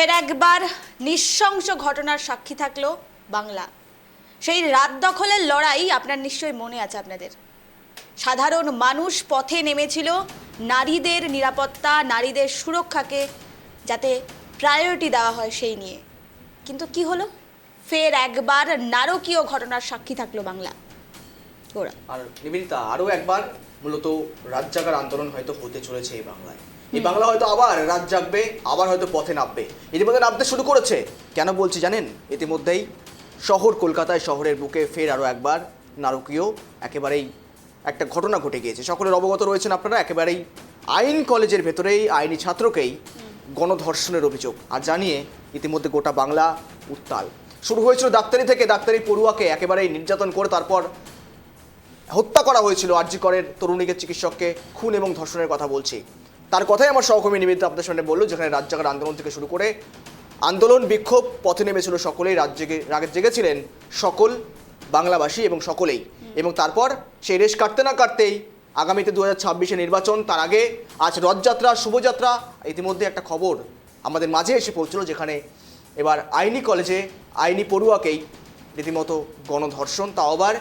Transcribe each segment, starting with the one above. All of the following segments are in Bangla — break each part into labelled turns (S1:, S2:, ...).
S1: ফের একবার নৃশংস ঘটনার সাক্ষী থাকলো বাংলা। সেই রাত দখলের লড়াই আপনার নিশ্চয়ই মনে আছে আপনাদের। সাধারণ মানুষ পথে নেমেছিল নারীদের নিরাপত্তা, নারীদের সুরক্ষাকে যাতে প্রায়োরিটি দেওয়া হয় সেই নিয়ে। কিন্তু কি হলো? ফের একবার নারকীয় ঘটনার সাক্ষী থাকলো বাংলা। ওরা
S2: আর নিবেদিতা, আরও একবার মূলত রাত জাগার আন্দোলন হয়তো হতে চলেছে এই বাংলায়। এই বাংলা হয়তো আবার রাত জাগবে, আবার হয়তো পথে নামবে। ইতিমধ্যে নামতে শুরু করেছে। কেন বলছি জানেন? ইতিমধ্যেই শহর কলকাতায়, শহরের বুকে ফের আরও একবার নারকীয় একেবারেই একটা ঘটনা ঘটে গিয়েছে। সকলের অবগত রয়েছেন আপনারা। একেবারেই আইন কলেজের ভেতরেই আইনি ছাত্রকেই গণধর্ষণের অভিযোগ আর জানিয়ে ইতিমধ্যে গোটা বাংলা উত্তাল। শুরু হয়েছিল ডাক্তারি থেকে। ডাক্তারি পড়ুয়াকে একেবারেই নির্যাতন করে তারপর হত্যা করা হয়েছিল আরজি করের তরুণীকে, চিকিৎসককে খুন এবং ধর্ষণের কথা বলছি। তার কথাই আমার সহকর্মী নিবেদিতা আপনাদের সামনে বললো, যেখানে রাত জাগার আন্দোলন থেকে শুরু করে আন্দোলন, বিক্ষোভ, পথে নেমেছিল সকলেই। রাত জেগেছিলেন সকল বাংলাভাষী এবং সকলেই। এবং তারপর সেই রেশ কাটতে না কাটতেই আগামীতে 2026-এ নির্বাচন, তার আগে আজ রথযাত্রা, শুভযাত্রা। ইতিমধ্যে একটা খবর আমাদের মাঝে এসে পৌঁছলো, যেখানে এবার আইনি কলেজে আইনি পড়ুয়াকেই রীতিমতো গণধর্ষণ, তাও আবার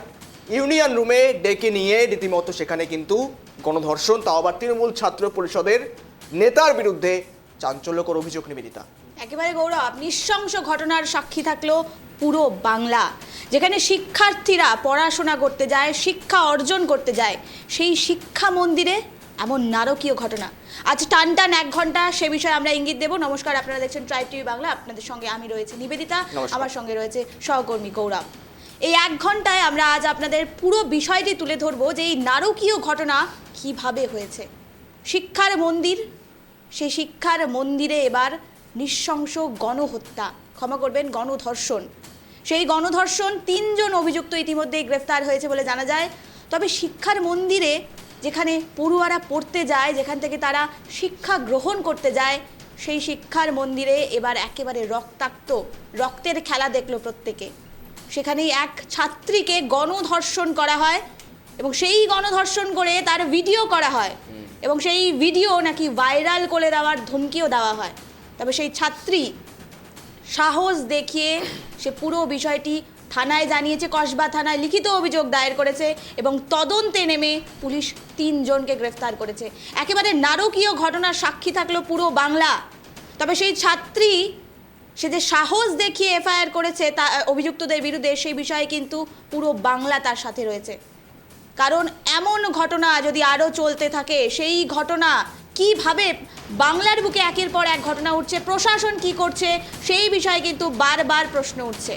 S2: ইউনিয়ন রুমে ডেকে নিয়ে রীতিমতো সেখানে কিন্তু গণধর্ষণ, তাও আবার তৃণমূল ছাত্র পরিষদের নেতার বিরুদ্ধে চাঞ্চল্যকর অভিযোগ। নিবেদিতা,
S1: একেবারে গৌরব, নৃশংস ঘটনার সাক্ষী থাকলো পুরো বাংলা। যেখানে শিক্ষার্থীরা পড়াশোনা করতে যায়, শিক্ষা অর্জন করতে যায়, সেই শিক্ষা মন্দিরে এমন নারকীয় ঘটনা। আজ টান 1 ঘন্টা সে বিষয়ে আমরা ইঙ্গিত দেব। নমস্কার, আপনারা দেখছেন ট্রাইব টিভি বাংলা। আপনাদের সঙ্গে আমি রয়েছে নিবেদিতা, আমার সঙ্গে রয়েছে সহকর্মী গৌরব। এই 1 ঘন্টায় আমরা আজ আপনাদের পুরো বিষয়টি তুলে ধরবো যে এই নারকীয় ঘটনা কিভাবে হয়েছে। শিক্ষার মন্দির, সেই শিক্ষার মন্দিরে এবার নৃশংস গণহত্যা, ক্ষমা করবেন, গণধর্ষণ। সেই গণধর্ষণ 3 জন অভিযুক্ত ইতিমধ্যেই গ্রেফতার হয়েছে বলে জানা যায়। তবে শিক্ষার মন্দিরে, যেখানে পড়ুয়ারা পড়তে যায়, যেখান থেকে তারা শিক্ষা গ্রহণ করতে যায়, সেই শিক্ষার মন্দিরে এবার একেবারে রক্তাক্ত, রক্তের খেলা দেখলো প্রত্যেকে। সেখানেই এক ছাত্রীকে গণধর্ষণ করা হয় এবং সেই গণধর্ষণ করে তার ভিডিও করা হয় এবং সেই ভিডিও নাকি ভাইরাল করে দেওয়ার ধমকিও দেওয়া হয়। তবে সেই ছাত্রী সাহস দেখিয়ে সে পুরো বিষয়টি থানায় জানিয়েছে, কসবা থানায় লিখিত অভিযোগ দায়ের করেছে এবং তদন্তে নেমে পুলিশ 3 জনকে গ্রেফতার করেছে। একেবারে নারকীয় ঘটনার সাক্ষী থাকলো পুরো বাংলা। তবে সেই ছাত্রী, সে যে সাহস দেখিয়ে এফআইআর করেছে তা অভিযুক্তদের বিরুদ্ধে, সেই বিষয়ে কিন্তু পুরো বাংলা তার সাথে রয়েছে। কারণ এমন ঘটনা যদি আরও চলতে থাকে, সেই ঘটনা কিভাবে বাংলার বুকে একের পর এক ঘটনা উঠছে, প্রশাসন কি করছে, সেই বিষয়ে কিন্তু বারবার প্রশ্ন উঠছে।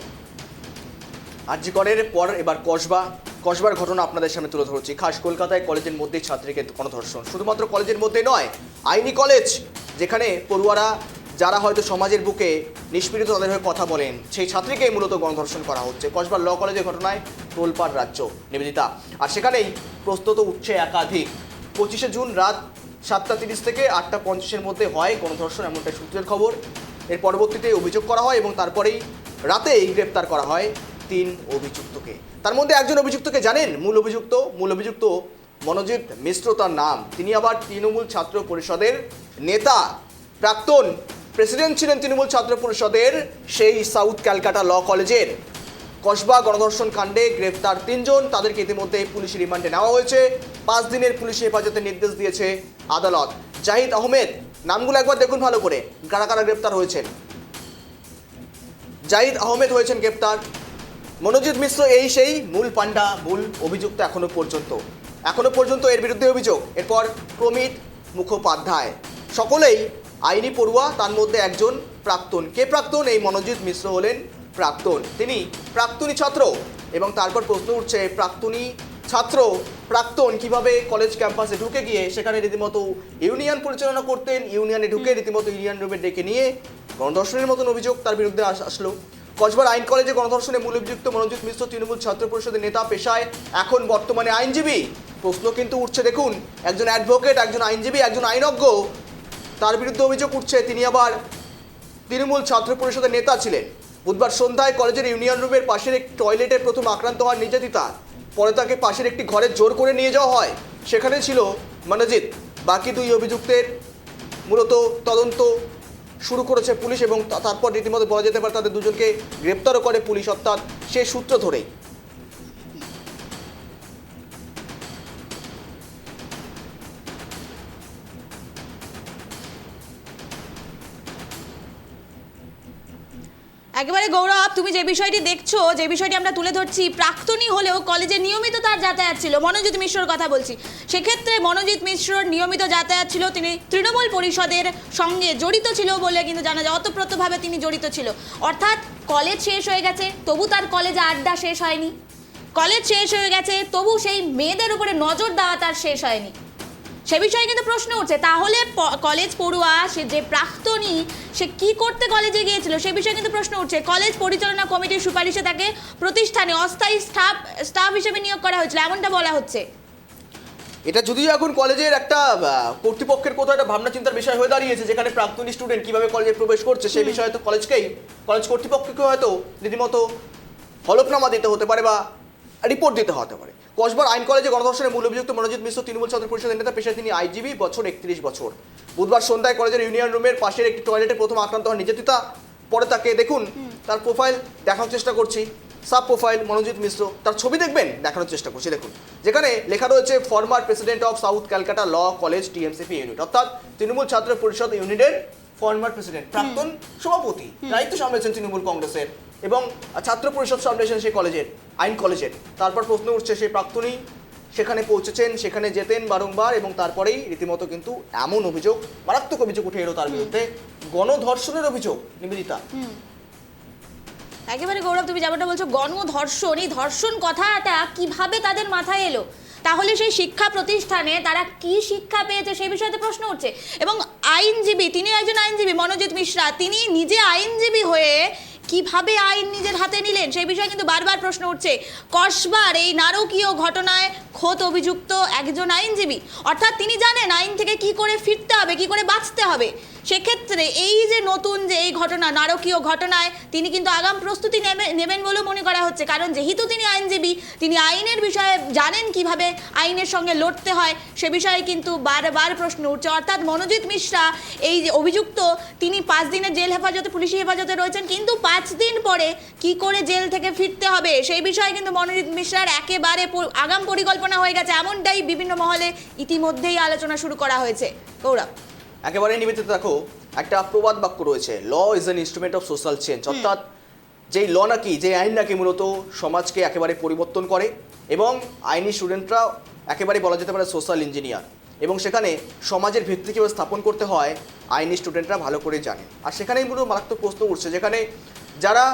S2: আরজি করের পর এবার কসবার ঘটনা আপনাদের সামনে তুলে ধরছি। খাস কলকাতায় কলেজের মধ্যেই ছাত্রীকে গণধর্ষণ। শুধুমাত্র কলেজের মধ্যে নয়, আইনি কলেজ, যেখানে পড়ুয়ারা যারা হয়তো সমাজের বুকে নিষ্পীড়িত তাদের হয়ে কথা বলেন, সেই ছাত্রীকেই মূলত গণধর্ষণ করা হচ্ছে। কসবার ল কলেজের ঘটনায় তোলপাড় রাজ্য। নিবেদিতা, আর সেখানেই প্রস্তুত উঠছে একাধিক। 25শে জুন রাত 7:30 থেকে 8:50-এর মধ্যে হয় গণধর্ষণ, এমনটাই সূত্রের খবর। এর পরবর্তীতে অভিযোগ করা হয় এবং তারপরেই রাতেই গ্রেপ্তার করা হয় 3 অভিযুক্তকে। তার মধ্যে একজন অভিযুক্তকে জানেন, মূল অভিযুক্ত মনোজিৎ মিশ্র তার নাম। তিনি আবার তৃণমূল ছাত্র পরিষদের নেতা, প্রাক্তন প্রেসিডেন্ট ছিলেন তৃণমূল ছাত্র পরিষদের সেই সাউথ ক্যালকাটা ল কলেজের। কসবা গণধর্ষণ কাণ্ডে গ্রেফতার 3 জন, তাদেরকে ইতিমধ্যে পুলিশ রিমান্ডে নেওয়া হয়েছে। 5 দিনের পুলিশি হেফাজতের নির্দেশ দিয়েছে আদালত। জাহিদ আহমেদ, নামগুলো একবার দেখুন ভালো করে, কারা কারা গ্রেপ্তার হয়েছেন। জাহিদ আহমেদ হয়েছেন গ্রেপ্তার। মনোজিৎ মিশ্র এই সেই মূল পান্ডা, মূল অভিযুক্ত এখনো পর্যন্ত এর বিরুদ্ধে অভিযোগ। এরপর প্রমিত মুখোপাধ্যায়, সকলেই আইনি পড়ুয়া, তার মধ্যে একজন প্রাক্তন। কে প্রাক্তন? এই মনোজিৎ মিশ্র হলেন প্রাক্তন, তিনি প্রাক্তনী ছাত্র। এবং তারপর প্রশ্ন উঠছে, প্রাক্তন কিভাবে কলেজ ক্যাম্পাসে ঢুকে গিয়ে সেখানে রীতিমতো ইউনিয়ন পরিচালনা করতেন, ইউনিয়নে ঢুকে রীতিমতো ইউনিয়ন রুমে ডেকে নিয়ে গণধর্ষণের মতন অভিযোগ তার বিরুদ্ধে আসলো। কসবার আইন কলেজে গণধর্ষণে মূল অভিযুক্ত মনোজিৎ মিশ্র তৃণমূল ছাত্র পরিষদের নেতা, পেশায় এখন বর্তমানে আইনজীবী। প্রশ্ন কিন্তু উঠছে, দেখুন, একজন অ্যাডভোকেট, একজন আইনজীবী, একজন আইনজ্ঞ, তার বিরুদ্ধে অভিযোগ উঠছে তিনি আবার তৃণমূল ছাত্র পরিষদের নেতা ছিলেন। বুধবার সন্ধ্যায় কলেজের ইউনিয়ন রুমের পাশের এক টয়লেটে প্রথম আক্রান্ত হওয়ার নির্যাতিতা, পরে তাকে পাশের একটি ঘরে জোর করে নিয়ে যাওয়া হয়। সেখানে ছিল মনোজিৎ। বাকি 2 অভিযুক্তের মূলত তদন্ত শুরু করেছে পুলিশ এবং তারপর রীতিমতো বলা যেতে পারে তাদের দুজনকে গ্রেপ্তারও করে পুলিশ, অর্থাৎ সেই সূত্র ধরেই।
S1: একেবারে গৌরব, তুমি যে বিষয়টি দেখছো, যে বিষয়টি আমরা তুলে ধরছি, প্রাক্তনী হলেও কলেজে নিয়মিত তার যাতায়াত ছিল। মনোজিৎ মিশ্রর কথা বলছি। সেক্ষেত্রে মনোজিৎ মিশ্রর নিয়মিত যাতায়াত ছিল, তিনি তৃণমূল পরিষদের সঙ্গে জড়িত ছিল বলে কিন্তু জানা যায়, অতপ্রতভাবে তিনি জড়িত ছিল। অর্থাৎ কলেজ শেষ হয়ে গেছে, তবু তার কলেজে আড্ডা শেষ হয়নি। কলেজ শেষ হয়ে গেছে, তবু সেই মেয়েদের উপরে নজর দেওয়া তার শেষ হয়নি। সে বিষয়ে কিন্তু প্রশ্ন উঠছে, তাহলে কলেজ পড়ুয়া সে যে প্রাক্তনী, সে কি করতে কলেজে গিয়েছিল সে বিষয়ে কিন্তু প্রশ্ন উঠছে। কলেজ পরিচালনা কমিটির সুপারিশে তাকে প্রতিষ্ঠানে অস্থায়ী স্টাফ হিসেবে নিয়োগ করা হয়েছিল, এমনটা বলা হচ্ছে।
S2: এটা যদিও এখন কলেজের একটা কর্তৃপক্ষের কোথাও একটা ভাবনা চিন্তার বিষয় হয়ে দাঁড়িয়েছে, যেখানে প্রাক্তনী স্টুডেন্ট কিভাবে কলেজে প্রবেশ করছে সেই বিষয়ে তো কলেজ কর্তৃপক্ষকে হয়তো রীতিমতো হলফনামা দিতে হতে পারে বা রিপোর্ট দিতে হতে পারে। কসবার আইন কলেজে গণধর্ষণের মূল অভিযুক্ত মনোজিৎ মিশ্র তৃণমূল ছাত্র পরিষদের নেতা, পেশায় তিনি আইনজীবী, বছর 31 বছর। বুধবার সন্ধ্যায় কলেজের ইউনিয়ন রুমের পাশের একটি টয়লেটে প্রথম আক্রান্ত হন নির্যাতিতা। পরে তাকে দেখুন, তার প্রোফাইল দেখানোর চেষ্টা করছি, সাব প্রোফাইল মনোজিৎ মিশ্র, তার ছবি দেখবেন, দেখানোর চেষ্টা করছি। দেখুন, যেখানে লেখা রয়েছে former president of South Calcutta Law College TMCP unit, অর্থাৎ তৃণমূল ছাত্র পরিষদ ইউনিটের ফর্মার প্রেসিডেন্ট, প্রাক্তন সভাপতি, দায়িত্ব সামলেছেন তৃণমূল কংগ্রেসের এবং ছাত্র পরিষদ সামলেছেন সেই কলেজের, আইন কলেজের। তারপর প্রশ্ন উঠছে, সেই প্রাক্তনী সেখানে পৌঁছেছেন, সেখানে যেতেন বারংবার এবং তারপরেই রীতিমতো কিন্তু এমন অভিযোগ, মারাত্মক অভিযোগ উঠে এলো তার বিরুদ্ধে, গণধর্ষণের অভিযোগ। নিবেদিতা,
S1: একেবারে গৌরব, তুমি যেমনটা বলছো গণধর্ষণ, এই ধর্ষণ কথাটা কিভাবে তাদের মাথায় এলো? তাহলে সেই শিক্ষা প্রতিষ্ঠানে তারা কি শিক্ষা পেয়েছে সেই বিষয়ে প্রশ্ন উঠছে। এবং আইনজীবী, তিনি একজন আইনজীবী মনোজিৎ মিশ্রা, তিনি নিজে আইনজীবী হয়ে কিভাবে আইন নিজের হাতে নিলেন সেই বিষয়ে কিন্তু বারবার প্রশ্ন উঠছে। কসবার এই নারকীয় ঘটনায় খোদ অভিযুক্ত একজন আইনজীবী, অর্থাৎ তিনি জানেন আইন থেকে কি করে ফিরতে হবে, কি করে বাঁচতে হবে। সেক্ষেত্রে এই যে নতুন যে এই ঘটনা, নারকীয় ঘটনায় তিনি কিন্তু আগাম প্রস্তুতি নেবেন বলেও মনে করা হচ্ছে। কারণ যেহেতু তিনি আইনজীবী, তিনি আইনের বিষয়ে জানেন, কিভাবে আইনের সঙ্গে লড়তে হয় সে বিষয়ে কিন্তু বারবার প্রশ্ন উঠছে। অর্থাৎ মনোজিৎ মিশ্রা এই যে অভিযুক্ত, তিনি 5 দিনের জেল হেফাজতে, পুলিশি হেফাজতে রয়েছেন, কিন্তু 5 দিন পরে কি করে জেল থেকে ফিরতে হবে সেই বিষয়ে কিন্তু মনোজিৎ মিশ্রার একেবারে আগাম পরিকল্পনা হয়ে গেছে, এমনটাই বিভিন্ন মহলে ইতিমধ্যেই আলোচনা শুরু করা হয়েছে। গৌরব,
S2: একেবারে নিবেদিত, দেখো একটা প্রবাদ বাক্য রয়েছে, law is an instrument of social change, অর্থাৎ যেই ল নাকি, যে আইন নাকি মূলত সমাজকে একেবারে পরিবর্তন করে এবং আইনি স্টুডেন্টরা একেবারে বলা যেতে পারে সোশ্যাল ইঞ্জিনিয়ার, এবং সেখানে সমাজের ভিত্তি কীভাবে স্থাপন করতে হয় আইনি স্টুডেন্টরা ভালো করে জানে। আর সেখানেই মূলত মারাত্মক প্রশ্ন উঠছে, যেখানে যারা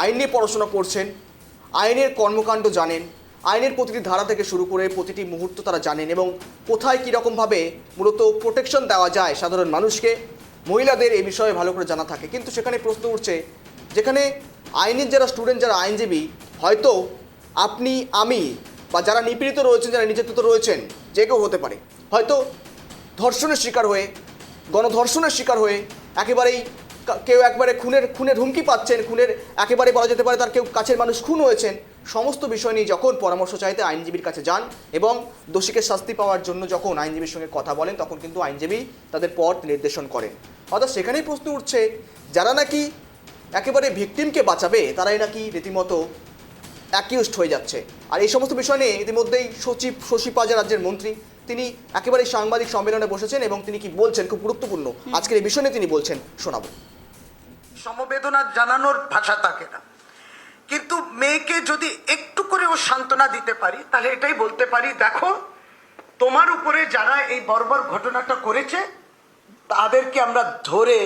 S2: আইন নিয়ে পড়াশোনা করছেন, আইনের কর্মকাণ্ড জানেন, আইনের প্রতিটি ধারা থেকে শুরু করে প্রতিটি মুহূর্ত তারা জানেন এবং কোথায় কীরকমভাবে মূলত প্রোটেকশন দেওয়া যায় সাধারণ মানুষকে, মহিলাদের এই বিষয়ে ভালো করে জানা থাকে। কিন্তু সেখানে প্রশ্ন উঠছে, যেখানে আইনের যারা স্টুডেন্ট, যারা আইনজীবী, হয়তো আপনি, আমি বা যারা নিপীড়িত রয়েছেন, যারা নির্যাতিত রয়েছেন, যে কেউ হতে পারে, হয়তো ধর্ষণের শিকার হয়ে, গণধর্ষণের শিকার হয়ে একেবারেই কেউ একবারে খুনের হুমকি পাচ্ছেন, খুনের একেবারে বলা যেতে পারে তার কেউ কাছের মানুষ খুন হয়েছেন। সমস্ত বিষয় নিয়ে যখন পরামর্শ চাইতে আইনজীবীর কাছে যান এবং দোষীকে শাস্তি পাওয়ার জন্য যখন আইনজীবীর সঙ্গে কথা বলেন, তখন কিন্তু আইনজীবী তাদের পথ নির্দেশন করেন। অর্থাৎ সেখানেই প্রশ্ন উঠছে, যারা নাকি একেবারে ভিকটিমকে বাঁচাবে তারাই নাকি রীতিমতো অ্যাকিউজড হয়ে যাচ্ছে। আর এই সমস্ত বিষয় নিয়ে ইতিমধ্যেই সচিব শশী পাজা, রাজ্যের মন্ত্রী, তিনি একেবারে সাংবাদিক সম্মেলনে বসেছেন এবং তিনি কি বলছেন, খুব গুরুত্বপূর্ণ আজকের এই বিষয় নিয়ে তিনি বলছেন, শোনাবো।
S3: সমবেদনা জানানোর ভাষা থাকে না, কিন্তু মেয়েকে যদি একটু করেও সান্ত্বনা দিতে পারি তাহলে এটাই বলতে পারি, দেখো তোমার উপরে যারা এই বর্বর ঘটনাটা করেছে তাদেরকে আমরা ধরে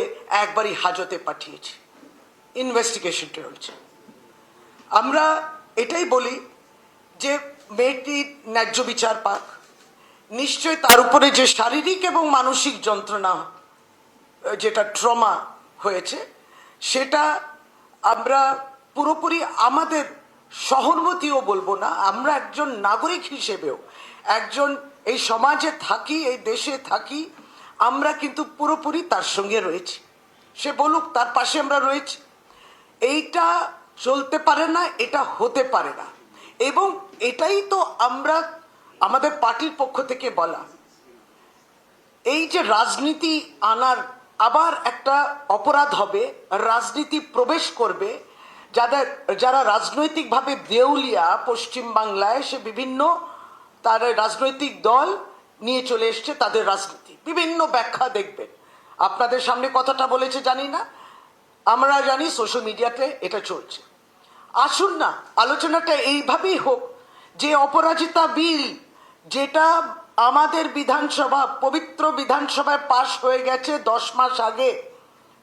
S3: একবারই হাজতে পাঠিয়েছি, ইনভেস্টিগেশন চলছে। আমরা এটাই বলি যে মেয়েটি ন্যায্য বিচার পাক। নিশ্চয় তার উপরে যে শারীরিক এবং মানসিক যন্ত্রণা, যেটা ট্রমা হয়েছে, সেটা আমরা পুরোপুরি আমাদের সহানুভূতিও বলবো না, আমরা একজন নাগরিক হিসেবেও, একজন এই সমাজে থাকি, এই দেশে থাকি, আমরা কিন্তু পুরোপুরি তার সঙ্গে রয়েছি। সে বলুক, তার পাশে আমরা রয়েছি। এইটা চলতে পারে না, এটা হতে পারে না, এবং এটাই তো আমরা আমাদের পার্টির পক্ষ থেকে বলা। এই যে রাজনীতি আনার আবার একটা অপরাধ হবে, রাজনীতি প্রবেশ করবে, যারা রাজনৈতিকভাবে দেউলিয়া পশ্চিম বাংলায়, সে বিভিন্ন তার রাজনৈতিক দল নিয়ে চলে এসছে তাদের রাজনীতি, বিভিন্ন ব্যাখ্যা দেখবেন। আপনাদের সামনে কথাটা বলেছে জানি না, আমরা জানি সোশ্যাল মিডিয়াতে এটা চলছে। আসুন না আলোচনাটা এইভাবেই হোক যে অপরাজিতা বিল, যেটা আমাদের বিধানসভা, পবিত্র বিধানসভায় পাশ হয়ে গেছে 10 মাস আগে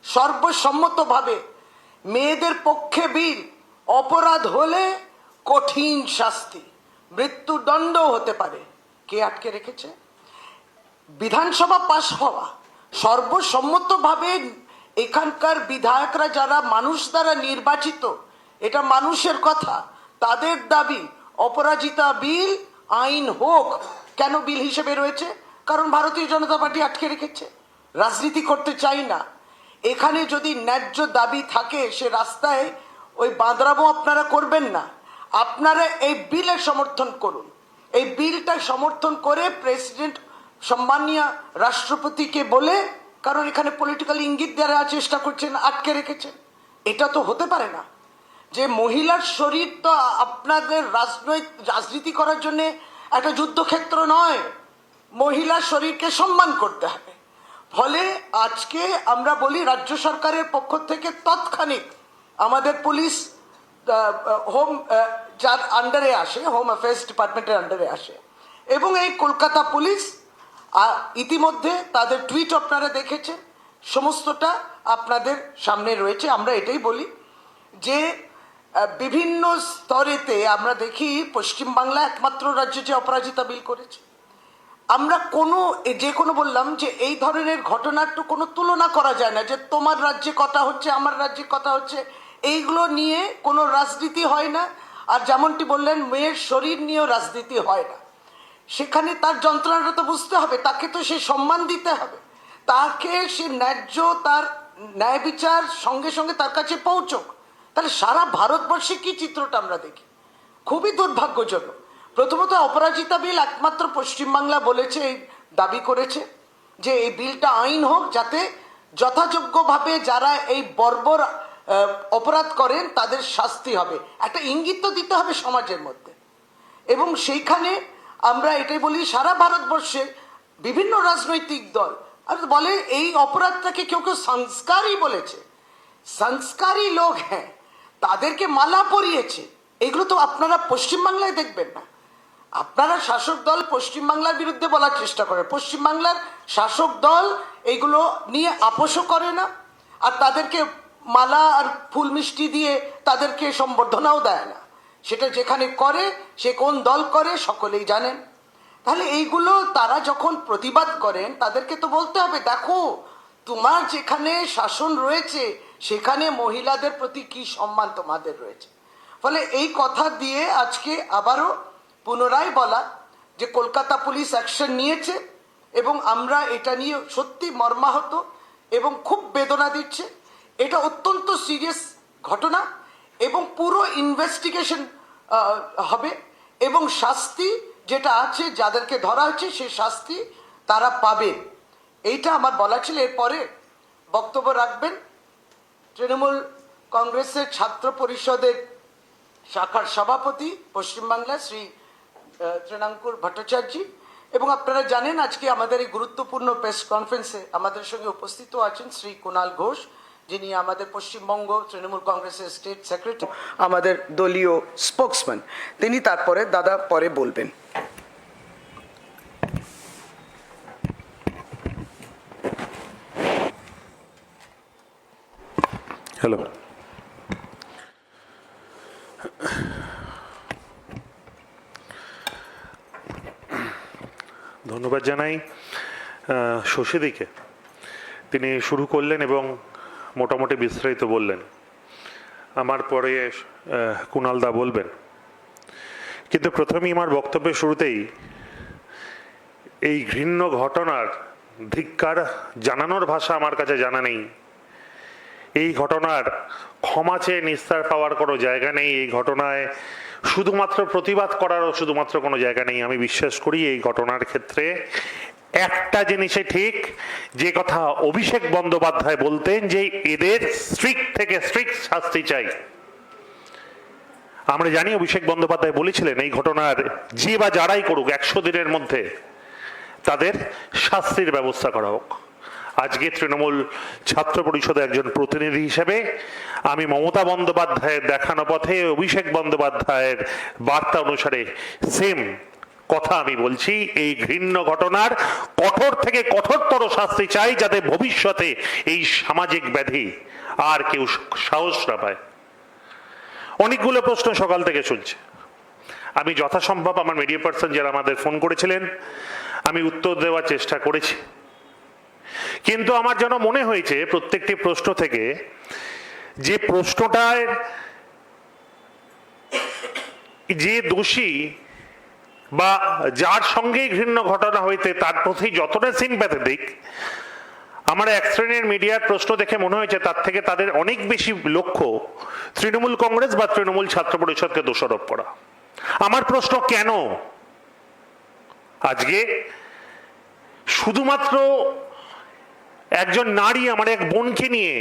S3: সর্বসম্মতভাবে, মেয়েদের পক্ষে বিল, অপরাধ হলে কঠিন শাস্তি, মৃত্যুদণ্ডও হতে পারে, কে আটকে রেখেছে? বিধানসভা পাশ হওয়া সর্বসম্মতভাবে, এখানকার বিধায়করা যারা মানুষ দ্বারা নির্বাচিত, এটা মানুষের কথা, তাদের দাবি অপরাজিতা বিল আইন হোক। কেন বিল হিসেবে রয়েছে? কারণ ভারতীয় জনতা পার্টি আটকে রেখেছে। রাজনীতি করতে চাই না, এখানে যদি ন্যায্য দাবি থাকে সে রাস্তায় ওই বাঁদরামো আপনারা করবেন না, আপনারা এই বিলের সমর্থন করুন। এই বিলটা সমর্থন করে প্রেসিডেন্ট সম্মানীয় রাষ্ট্রপতিকে বলে, কারণ এখানে পলিটিক্যাল ইঙ্গিত দেওয়ার চেষ্টা করছেন, আটকে রেখেছেন। এটা তো হতে পারে না যে মহিলার শরীর তো আপনাদের রাজনীতি করার জন্য একটা যুদ্ধক্ষেত্র নয়, মহিলার শরীরকে সম্মান করতে হবে। ফলে আজকে আমরা বলি রাজ্য সরকারের পক্ষ থেকে তৎক্ষণিক আমাদের পুলিশ হোম যার আন্ডারে আসে, হোম অ্যাফেয়ার্স ডিপার্টমেন্টের আন্ডারে আসে, এবং এই কলকাতা পুলিশ ইতিমধ্যে তাদের টুইট আপনারা দেখেছেন, সমস্তটা আপনাদের সামনে রয়েছে। আমরা এটাই বলি যে বিভিন্ন স্তরেতে আমরা দেখি পশ্চিমবাংলা একমাত্র রাজ্য যে অপরাজিতা বিল করেছে। আমরা যে কোনো বললাম যে এই ধরনের ঘটনার তো কোনো তুলনা করা যায় না, যে তোমার রাজ্যে কথা হচ্ছে আমার রাজ্যে কথা হচ্ছে, এইগুলো নিয়ে কোনো রাজনীতি হয় না। আর যেমনটি বললেন, মেয়ের শরীর নিয়েও রাজনীতি হয় না। সেখানে তার যন্ত্রণাটা তো বুঝতে হবে, তাকে তো সে সম্মান দিতে হবে, তাকে সে তার ন্যায় বিচার সঙ্গে সঙ্গে তার কাছে পৌঁছক। তাহলে সারা ভারতবর্ষে কি চিত্রটা আমরা দেখি, খুবই দুর্ভাগ্যজনক। প্রথমত অপরাজিতা বিল একমাত্র পশ্চিমবাংলা বলেছে, এই দাবি করেছে যে এই বিলটা আইন হোক, যাতে যথাযোগ্যভাবে যারা এই বর্বর অপরাধ করেন তাদের শাস্তি হবে, একটা ইঙ্গিত তো দিতে হবে সমাজের মধ্যে। এবং সেইখানে আমরা এটাই বলি, সারা ভারতবর্ষে বিভিন্ন রাজনৈতিক দল আর বলে এই অপরাধটাকে কেউ কেউ সংস্কারই বলেছে, সংস্কারী লোক, হ্যাঁ, তাদেরকে মালা পরিয়েছে। এগুলো তো আপনারা পশ্চিমবাংলায় দেখবেন না। আপনারা শাসক দল পশ্চিমবাংলার বিরুদ্ধে বলার চেষ্টা করে, পশ্চিমবাংলার শাসক দল এগুলো নিয়ে আপোষও করে না, আর তাদেরকে মালা আর ফুল মিষ্টি দিয়ে তাদেরকে সম্বর্ধনাও দেয় না। সেটা যেখানে করে, সে কোন দল করে সকলেই জানেন। তাহলে এইগুলো তারা যখন প্রতিবাদ করেন, তাদেরকে তো বলতে হবে, দেখো তোমার যেখানে শাসন রয়েছে সেখানে মহিলাদের প্রতি কি সম্মান তোমাদের রয়েছে। ফলে এই কথা দিয়ে আজকে আবারও পুনরায় বলা যে কলকাতা পুলিশ অ্যাকশন নিয়েছে, এবং আমরা এটা নিয়ে সত্যি মর্মাহত এবং খুব বেদনা দিচ্ছে। এটা অত্যন্ত সিরিয়াস ঘটনা, এবং পুরো ইনভেস্টিগেশন হবে, এবং শাস্তি যেটা আছে, যাদেরকে ধরা হচ্ছে সে শাস্তি তারা পাবে। এইটা আমার বলা ছিল। এরপরে বক্তব্য রাখবেন তৃণমূল কংগ্রেসের ছাত্র পরিষদের শাখার সভাপতি পশ্চিমবাংলা শ্রী তৃণাঙ্কুর ভট্টাচার্য, এবং আপনারা জানেন আজকে আমাদের এই গুরুত্বপূর্ণ প্রেস কনফারেন্সে আমাদের সঙ্গে উপস্থিত আছেন শ্রী কুণাল ঘোষ, যিনি আমাদের পশ্চিমবঙ্গ তৃণমূল কংগ্রেসের স্টেট সেক্রেটারি, আমাদের দলীয় স্পোকসম্যান। তিনি তারপরে দাদা পরে বলবেন।
S4: হ্যালো, ধন্যবাদ জানাই শশীদিকে। তিনি শুরু করলেন এবং মোটামুটি বিস্তারিত বললেন, আমার পরে কুণালদা বলবেন। কিন্তু প্রথমেই আমার বক্তব্যের শুরুতেই এই ঘৃণ্য ঘটনার ধিক্কার জানানোর ভাষা আমার কাছে জানা নেই। এই ঘটনার ক্ষমা চেয়ে নিস্তার পাওয়ার কোনো জায়গা নেই। এই ঘটনায় শুধুমাত্র প্রতিবাদ করারও শুধুমাত্র কোনো জায়গা নেই। আমি বিশ্বাস করি এই ঘটনার ক্ষেত্রে একটা জিনিসে ঠিক, যে কথা অভিষেক বন্দ্যোপাধ্যায় বলতেন যে এদের স্ট্রিক্ট থেকে স্ট্রিক্ট শাস্তি চাই। আমরা জানি অভিষেক বন্দ্যোপাধ্যায় বলেছিলেন এই ঘটনার যে বা যারাই করুক 100 দিনের মধ্যে তাদের শাস্তির ব্যবস্থা করা হোক। আজকে তৃণমূল ছাত্র পরিষদের একজন প্রতিনিধি হিসেবে আমি মমতা বন্দ্যোপাধ্যায়ের দেখানো পথে অভিষেক বন্দ্যোপাধ্যায়ের বার্তা অনুসারে সেম কথা আমি বলছি। এই ঘৃণ্য ঘটনার কঠোর থেকে কঠোরতর শাস্তি চাই, যাতে ভবিষ্যতে এই সামাজিক ব্যাধি আর কেউ সাহস না পায়। অনেকগুলো প্রশ্ন সকাল থেকে শুনছে, আমি যথাসম্ভব আমার মিডিয়া পার্সন যারা আমাদের ফোন করেছিলেন আমি উত্তর দেওয়ার চেষ্টা করেছি, কিন্তু আমার যেন মনে হয়েছে প্রত্যেকটি প্রশ্ন থেকে যে প্রশ্নটার যে দোষী বা যার সঙ্গেই ঘৃণ্য ঘটনা হইতে তার প্রতি যতটা সিম্প্যাথেটিক, আমার এক শ্রেণীর মিডিয়ার প্রশ্ন দেখে মনে হয়েছে তার থেকে তাদের অনেক বেশি লক্ষ্য তৃণমূল কংগ্রেস বা তৃণমূল ছাত্র পরিষদকে দোষারোপ করা। আমার প্রশ্ন, কেন আজকে শুধুমাত্র একজন নারী আমার এক বোনকে নিয়ে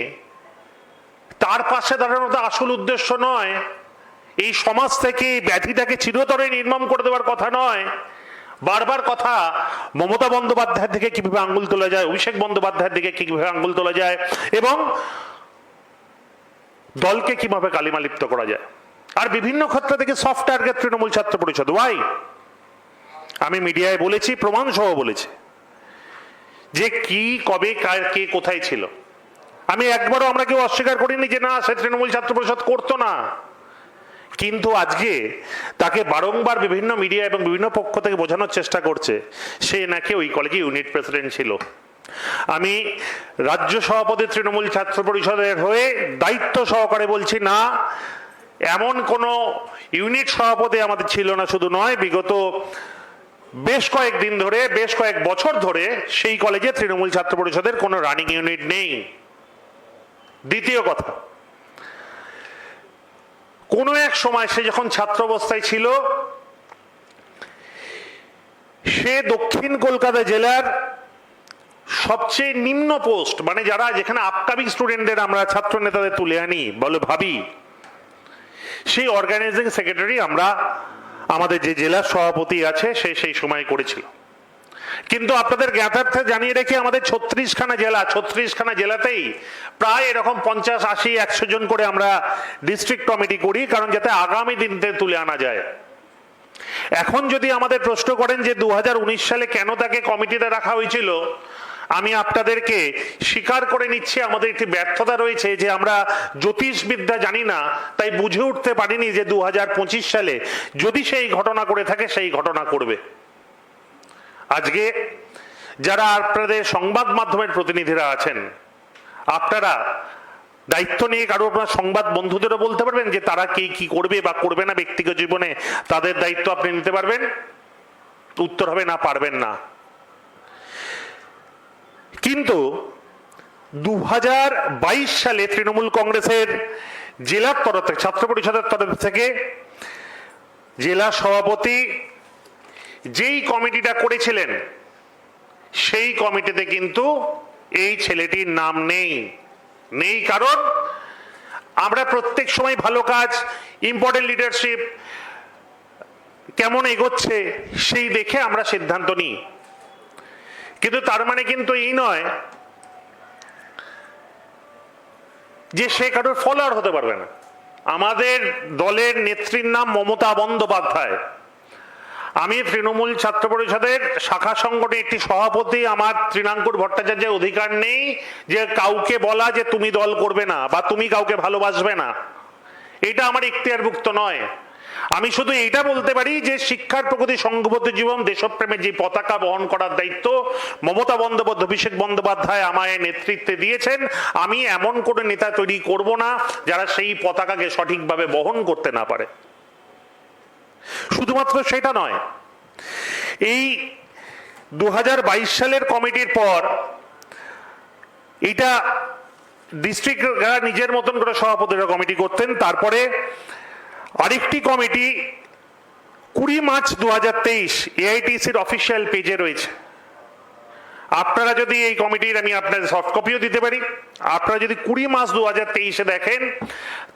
S4: তার পাশে দাঁড়ানোটা আসল উদ্দেশ্য নয়, এই সমাজ থেকে এই ব্যাধিটাকে চিরতরে নির্মম করে দেওয়ার কথা নয়। বারবার কথা মমতা বন্দ্যোপাধ্যায়ের দিকে কিভাবে আঙ্গুল তোলা যায়, অভিষেক বন্দ্যোপাধ্যায়ের দিকে কিভাবে আঙ্গুল তোলা যায় এবং দলকে কিভাবে কালিমালিপ্ত করা যায়, আর বিভিন্ন ক্ষেত্র থেকে সফট টার্গেট তৃণমূল ছাত্র পরিষদ। ওয়াই? আমি মিডিয়ায় বলেছি, প্রমাণ সহ বলেছি যে কি কবে কে কোথায় ছিল। আমি একবারও আমরা কেউ অস্বীকার করিনি যে না সে তৃণমূল ছাত্র পরিষদ করতো না, কিন্তু আজকে তাকে বারংবার বিভিন্ন মিডিয়া এবং বিভিন্ন পক্ষ থেকে বোঝানোর চেষ্টা করছে সে নাকি ওই কলেজে ইউনিট প্রেসিডেন্ট ছিল। আমি রাজ্য সভাপতি তৃণমূল ছাত্র পরিষদের হয়ে দায়িত্ব সহকারে বলছি, না এমন কোনো ইউনিট সভাপতি আমাদের ছিল না। শুধু নয়, বিগত বেশ কয়েকদিন ধরে, বেশ কয়েক বছর ধরে সেই কলেজে তৃণমূল ছাত্র পরিষদের কোনো রানিং ইউনিট নেই। দ্বিতীয় কথা, কোনো এক সময় সে যখন ছাত্র অবস্থায় ছিল সে দক্ষিণ কলকাতা জেলার সবচেয়ে নিম্ন পোস্ট, মানে যারা যেখানে আপকামিং স্টুডেন্টদের আমরা ছাত্র নেতাদের তুলে আনি বলে ভাবি, সেই অর্গানাইজিং সেক্রেটারি আমরা আমাদের যে জেলার সভাপতি আছে সে সেই সময় করেছিল। কিন্তু আপনাদের জ্ঞাতার্থে জানিয়ে রেখে আমাদের 36খানা জেলা, 36খানা জেলাতেই প্রায় এরকম 50, 80, 100 জন করে আমরা ডিস্ট্রিক্ট কমিটি করি, কারণ যাতে আগামী দিনতে তুলে আনা যায়। এখন যদি আমাদের প্রশ্ন করেন যে 2019 সালে কেন তাকে কমিটিতে রাখা হয়েছিল, আমি আপনাদেরকে স্বীকার করে নিচ্ছি আমাদের একটি ব্যর্থতা রয়েছে যে আমরা জ্যোতিষবিদ্যা জানি না, তাই বুঝে উঠতে পারিনি যে 2025 সালে যদি সেই ঘটনা করে থাকে সেই ঘটনা করবে। আজকে যারা আপনাদের সংবাদ মাধ্যমের প্রতিনিধিরা আছেন, আপনারা দায়িত্ব নিয়ে কারো আপনার সংবাদ বন্ধুদেরও বলতে পারবেন যে তারা কি করবে বা করবে না ব্যক্তিগত জীবনে, তাদের দায়িত্ব আপনি নিতে পারবেন? উত্তর হবে না, পারবেন না। কিন্তু 2022 সালে তৃণমূল কংগ্রেসের জেলার তরফ থেকে, ছাত্র পরিষদের তরফ থেকে জেলা সভাপতি যেই কমিটিটা করেছিলেন সেই কমিটিতে কিন্তু এই ছেলেটির নাম নেই। কারণ আমরা প্রত্যেক সময় ভালো কাজ, ইম্পর্টেন্ট লিডারশিপ কেমন এগোচ্ছে সেই দেখে আমরা সিদ্ধান্ত নিই, কিন্তু তার মানে কিন্তু এই নয় যে সে কারোর ফলোয়ার হতে পারবে না। আমাদের দলের নেত্রীর নাম মমতা বন্দ্যোপাধ্যায়। আমি তৃণমূল ছাত্র পরিষদের শাখা সংগঠনের একটি সভাপতি, আমার তৃণাঙ্কুর ভট্টাচার্যের অধিকার নেই যে কাউকে বলা যে তুমি দল করবে না বা তুমি কাউকে ভালোবাসবে না, এটা আমার ইখতিয়ারভুক্ত নয়। আমি শুধু এইটা বলতে পারি যে শিক্ষার প্রগতি, সংঘবদ্ধ জীবন, দেশপ্রেমের যে পতাকা বহন করার দায়িত্ব মমতা বন্দ্যোপাধ্যায়, অভিষেক বন্দ্যোপাধ্যায় আমায় নেতৃত্বে দিয়েছেন। আমি এমন কোনো নেতা তৈরি করব না যারা সেই পতাকাকে সঠিকভাবে বহন করতে না পারে। শুধুমাত্র সেটা নয়, এই 2022 সালের কমিটির পর এটা ডিস্ট্রিক্ট নিজের মতন করে সভাপতিরা কমিটি করতেন। তারপরে আরেকটি কমিটি 20 মার্চ 2023 এআইটিসির অফিসিয়াল পেজে রয়েছে। আপনারা যদি এই কমিটির, আমি আপনাদের সফট কপিও দিতে পারি, আপনারা যদি 20 মার্চ 2023 দেখেন,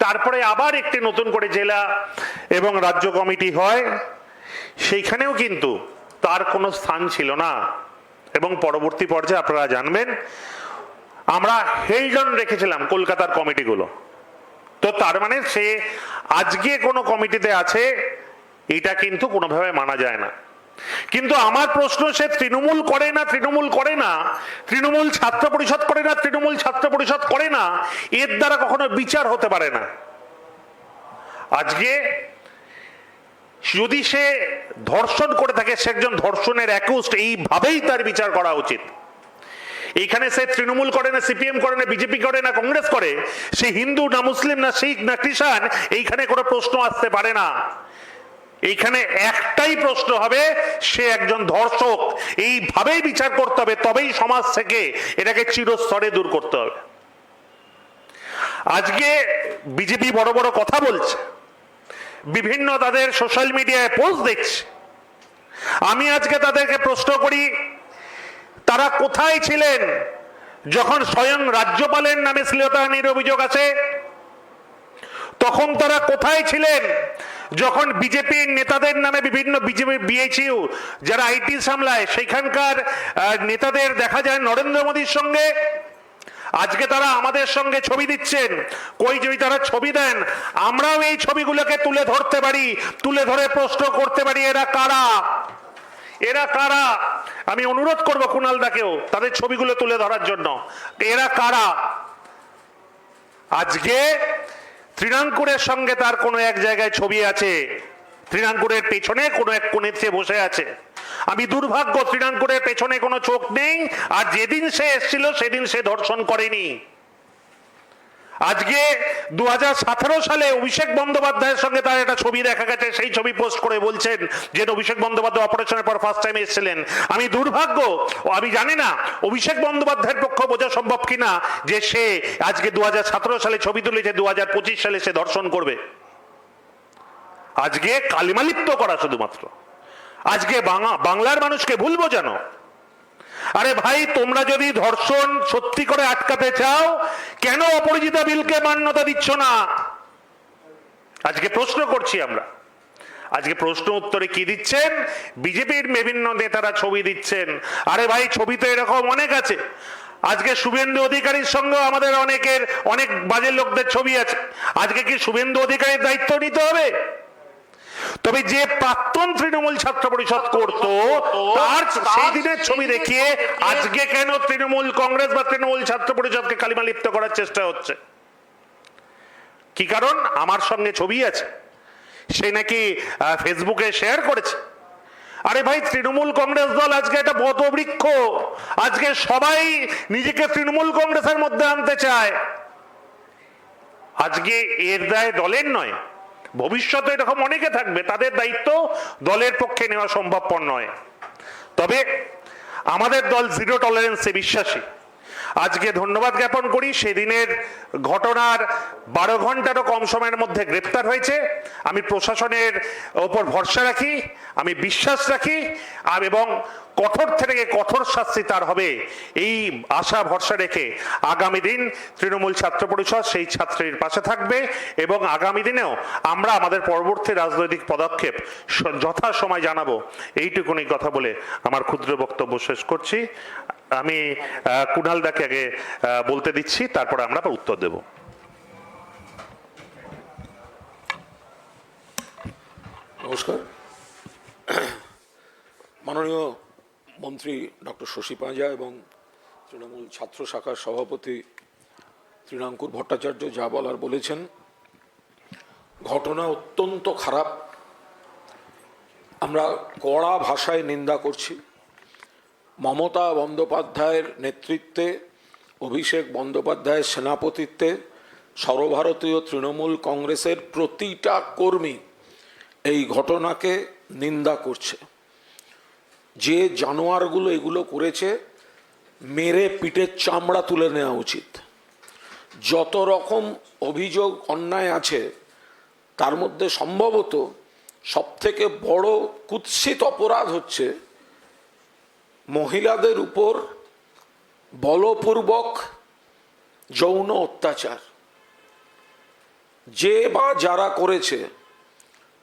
S4: তারপরে আবার একটি নতুন করে জেলা এবং রাজ্য কমিটি হয়, সেইখানেও কিন্তু তার কোনো স্থান ছিল না। এবং পরবর্তী পর্যায়ে আপনারা জানবেন আমরা হেল্ডন রেখেছিলাম কলকাতার কমিটিগুলো। তো তার মানে সে আজকে কোনো কমিটিতে আছে, এটা কিন্তু কোনোভাবে মানা যায় না। কিন্তু আমার প্রশ্ন, সে তৃণমূল করে না, তৃণমূল ছাত্র পরিষদ করে না, তৃণমূল ছাত্র পরিষদ করে না, এর দ্বারা কখনো বিচার হতে পারে না। আজকে যদি সে ধর্ষণ করে থাকে, সে একজন ধর্ষণের অ্যাকিউজড, এইভাবেই তার বিচার করা উচিত। এইখানে সে তৃণমূল করে না, সিপিএম করে না, বিজেপি করে না, কংগ্রেস করে, সে হিন্দু না মুসলিম না শিখ না খ্রিস্টান, এইখানে কোনো প্রশ্ন আসতে পারে না। এইখানে একটাই প্রশ্ন হবে, সে একজন ধর্ষক, এইভাবেই বিচার করতে হবে, তবেই সমাজ থেকে এটাকে চিরস্তরে দূর করতে হবে। আজকে বিজেপি বড় বড় কথা বলছে, বিভিন্ন তাদের সোশ্যাল মিডিয়ায় পোস্ট দেখছে। আমি আজকে তাদেরকে প্রশ্ন করি, তারা কোথায় ছিলেন যখন স্বয়ং রাজ্যপালের নামে শ্লীলতাহানির অভিযোগ আছে? তখন তারা কোথায় ছিলেন যখন বিজেপির নেতাদের নামে বিভিন্ন বিজেপি বিএইচইউ যারা আইটি সামলায় সেখানকার নেতাদের দেখা যায় নরেন্দ্র মোদীর সঙ্গে? আজকে তারা আমাদের সঙ্গে ছবি দিচ্ছেন, কই যদি তারা ছবি দেন আমরাও এই ছবিগুলোকে তুলে ধরতে পারি, তুলে ধরে প্রশ্ন করতে পারি এরা কারা, এরা কারা। আমি অনুরোধ করব কুণাল দাকেও তাদের ছবিগুলো তুলে ধরার জন্য, এরা কারা। আজকে তৃণাঙ্কুরের সঙ্গে তার কোনো এক জায়গায় ছবি আছে, তৃণাঙ্কুরের পেছনে কোনো এক কোণেতে বসে আছে। আমি দুর্ভাগ্য, তৃণাঙ্কুরের পেছনে কোনো চোখ নেই, আর যেদিন সে এসেছিল সেদিন সে ধর্ষণ করেনি। আজকে 2017 সালে অভিষেক বন্দ্যোপাধ্যায়ের সঙ্গে তার একটা ছবি দেখা গেছে, সেই ছবি পোস্ট করে বলছেন যে অভিষেক বন্দ্যোপাধ্যায় অপারেশনের পর ফার্স্ট টাইম এসেছিলেন। আমি দুর্ভাগ্য, আমি জানি না অভিষেক বন্দ্যোপাধ্যায়ের পক্ষে বোঝা সম্ভব কিনা যে সে আজকে 2017 সালে ছবি তুলেছে, 2025 সালে সে ধর্ষণ করবে। আজকে কালিমালিপ্ত করা শুধুমাত্র, আজকে বাংলার মানুষকে ভুল বোঝানো। আরে ভাই, তোমরা যদি ধর্ষণ সত্যি করে আটকাতে চাও, কেন অপরাজিতা বিলকে মান্যতা দিচ্ছ না? আজকে প্রশ্ন করছি আমরা। আজকে প্রশ্ন উত্তরে কি দিচ্ছেন? বিজেপির বিভিন্ন নেতারা ছবি দিচ্ছেন। আরে ভাই, ছবি তো এরকম অনেক আছে। আজকে শুভেন্দু অধিকারীর সঙ্গে আমাদের অনেক বাজে লোকদের ছবি আছে। আজকে কি শুভেন্দু অধিকারীর দায়িত্ব নিতে হবে? তবে যে প্রাক্তন তৃণমূল ছাত্র পরিষদ করত, তার সেই দিনের ছবি দেখিয়ে আজকে কেন তৃণমূল কংগ্রেস বা তৃণমূল ছাত্র পরিষদকে কালিমালিপ্ত করার চেষ্টা হচ্ছে? কি কারণ? আমার সঙ্গে ছবি আছে, সে নাকি ফেসবুকে শেয়ার করেছে। আরে ভাই, তৃণমূল কংগ্রেস দল আজকে একটা বটবৃক্ষ, আজকে সবাই নিজেকে তৃণমূল কংগ্রেসের মধ্যে আনতে চায়। আজকে এর দায় দলের নয়, ভবিষ্যতে এরকম অনেকে থাকবে, তাদের দায়িত্ব দলের পক্ষে নেওয়া সম্ভবপর নয়। তবে আমাদের দল জিরো টলারেন্সে বিশ্বাসী। আজকে ধন্যবাদ জ্ঞাপন করি, সেদিনের ঘটনার 12 ঘন্টারও কম সময়ের মধ্যে গ্রেপ্তার হয়েছে। আমি প্রশাসনের ওপর ভরসা রাখি, আমি বিশ্বাস রাখি, আর এবং কঠোর থেকে কঠোর শাস্তি তার হবে, এই আশা ভরসা রেখে আগামী দিন তৃণমূল ছাত্র পরিষদ সেই ছাত্রীর পাশে থাকবে এবং আগামী দিনেও আমরা আমাদের পরবর্তী রাজনৈতিক পদক্ষেপ যথাসময় জানাবো। এইটুকুনি কথা বলে আমার ক্ষুদ্র বক্তব্য শেষ করছি। আমি কুণাল দাকে আগে বলতে দিচ্ছি, তারপরে আমরা উত্তর দেব।
S5: নমস্কার। মাননীয় মন্ত্রী ডক্টর শশী পাঁজা এবং তৃণমূল ছাত্র শাখার সভাপতি তৃণাঙ্কুর ভট্টাচার্য যা বলার বলেছেন। ঘটনা অত্যন্ত খারাপ, আমরা কড়া ভাষায় নিন্দা করছি। মমতা বন্দ্যোপাধ্যায়ের নেতৃত্বে, অভিষেক বন্দ্যোপাধ্যায়ের সেনাপতিত্বে সর্বভারতীয় তৃণমূল কংগ্রেসের প্রতিটা কর্মী এই ঘটনাকে নিন্দা করছে। যে জানোয়ারগুলো এগুলো করেছে, মেরে পিঠের চামড়া তুলে নেওয়া উচিত। যত রকম অভিযোগ অন্যায় আছে, তার মধ্যে সম্ভবত সবথেকে বড় কুৎসিত অপরাধ হচ্ছে মহিলাদের উপর বলপূর্বক যৌন অত্যাচার যে বা যারা করেছে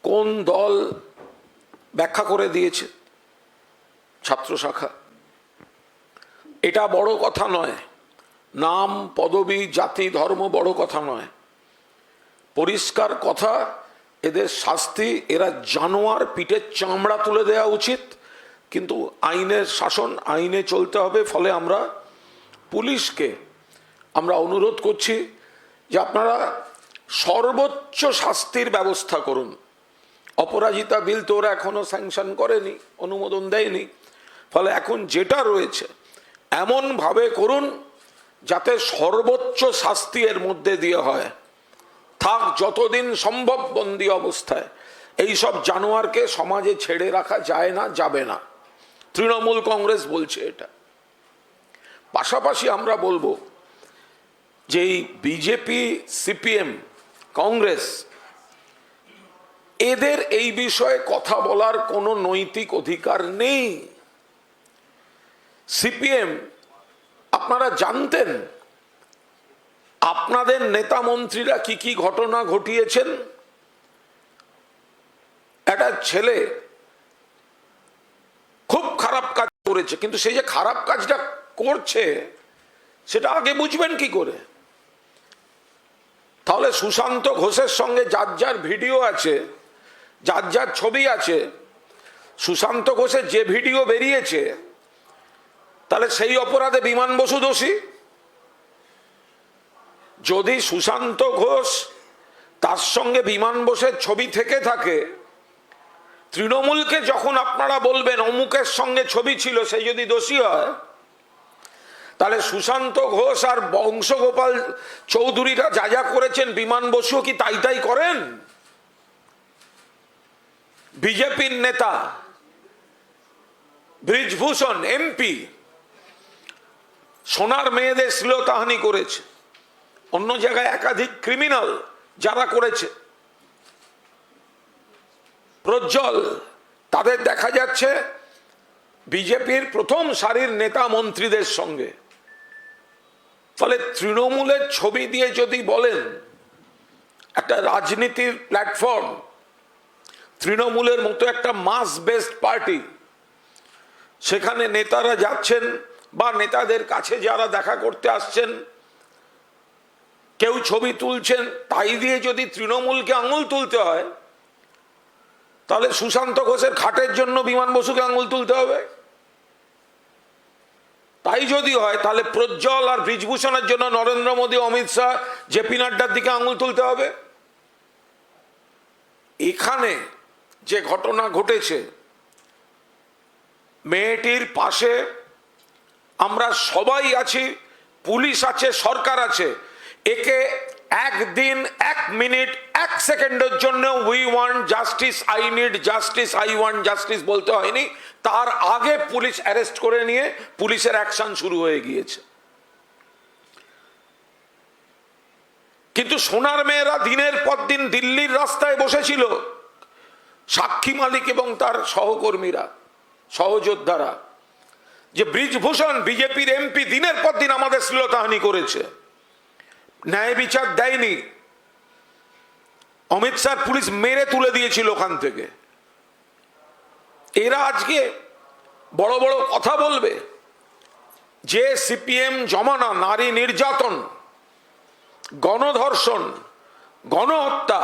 S5: কোন দল ব্যাখ্যা করে দিয়েছে? ছাত্র শাখা। এটা বড় কথা নয়, নাম পদবি জাতি ধর্ম বড় কথা নয়, পরিষ্কার কথা, এদের শাস্তি, এরা জানোয়ার, পিঠের চামড়া তুলে দেওয়া উচিত। কিন্তু আইনের শাসন, আইনে চলতে হবে। ফলে আমরা পুলিশকে আমরা অনুরোধ করছি যে আপনারা সর্বোচ্চ শাস্তির ব্যবস্থা করুন। অপরাজিতা বিল তো ওরা এখনো স্যাংশন করেনি, অনুমোদন দেয়নি। ফলে এখন যেটা রয়েছে এমনভাবে করুন যাতে সর্বোচ্চ শাস্তি এর মধ্যে দিয়ে হয়। থাক যতদিন সম্ভব বন্দি অবস্থায়। এই সব জানোয়ারকে সমাজে ছেড়ে রাখা যায় না, যাবে না। তৃণমূল কংগ্রেস বলছে এটা। পাশাপাশি আমরা বলবো যে এই বিজেপি, সিপিএম, কংগ্রেস, এদের এই বিষয়ে কথা বলার কোনো নৈতিক অধিকার নেই। সিপিএম, আপনারা জানতেন আপনাদের নেতা মন্ত্রীরা কি কি ঘটনা ঘটিয়েছেন? একটা ছেলে খুব খারাপ কাজ করেছে, কিন্তু সেই যে খারাপ কাজটা করছে সেটা আগে বুঝবেন কি করে? তাহলে সুশান্ত ঘোষের সঙ্গে যার যার ভিডিও আছে, যার যার ছবি আছে, সুশান্ত ঘোষের যে ভিডিও বেরিয়েছে, তাহলে সেই অপরাধে বিমান বসু দোষী। যদি সুশান্ত ঘোষ তার সঙ্গে বিমান বসুর ছবি থেকে থাকে, তৃণমূলকে যখন আপনারা বলবেন অমুকের সঙ্গে ছবি ছিল, সেই যদি দোষী হয়, তাহলে সুশান্ত ঘোষ আর বংশগোপাল চৌধুরীরা যা যা করেছেন বিমান বসুও কি তাই তাই করেন? বিজেপির নেতা ব্রিজভূষণ এমপি সোনার মেয়েদের শ্লীলতাহানি করেছে, অন্য জায়গায় একাধিক ক্রিমিনাল যারা করেছে, প্রজ্জ্বল, তাদের দেখা যাচ্ছে বিজেপির প্রথম সারির নেতা মন্ত্রীদের সঙ্গে। ফলে তৃণমূলের ছবি দিয়ে যদি বলেন একটা রাজনীতির প্ল্যাটফর্ম, তৃণমূলের মতো একটা মাস বেসড পার্টি, সেখানে নেতারা যাচ্ছেন বা নেতাদের কাছে যারা দেখা করতে আসছেন কেউ ছবি তুলছেন, তাই দিয়ে যদি তৃণমূলকে আঙুল তুলতে হয়, তাহলে সুশান্ত ঘোষের খাটের জন্য বিমান বসুকে আঙুল তুলতে হবে। তাই যদি হয় তাহলে প্রজ্জ্বল আর ব্রিজভূষণের জন্য নরেন্দ্র মোদী, অমিত শাহ, জেপি নাড্ডার দিকে আঙুল তুলতে হবে। এখানে যে ঘটনা ঘটেছে, মেয়েটির পাশে আমরা সবাই আছি, পুলিশ আছে, সরকার আছে। একে একদিন, এক মিনিট, এক সেকেন্ডের জন্য we want justice, I need justice, I want justice বলতে হয়নি। তার আগে পুলিশ অ্যারেস্ট করে নিয়ে পুলিশের অ্যাকশন শুরু হয়ে গিয়েছে। কিন্তু সোনার মেয়েরা দিনের পর দিন দিল্লির রাস্তায় বসেছিল, সাক্ষী মালিক এবং তার সহকর্মীরা, সহযোদ্ধারা, যে ব্রিজভূষণ বিজেপির এমপি দিনের পর দিন আমাদের শ্লীলতাহানি করেছে, ন্যায় বিচার দেয়নি। অমিত শাহ পুলিশ মেরে তুলে দিয়েছিল ওখান থেকে। এরা আজকে বড় বড় কথা বলবে যে সিপিএম জমানা নারী নির্যাতন, গণধর্ষণ, গণহত্যা,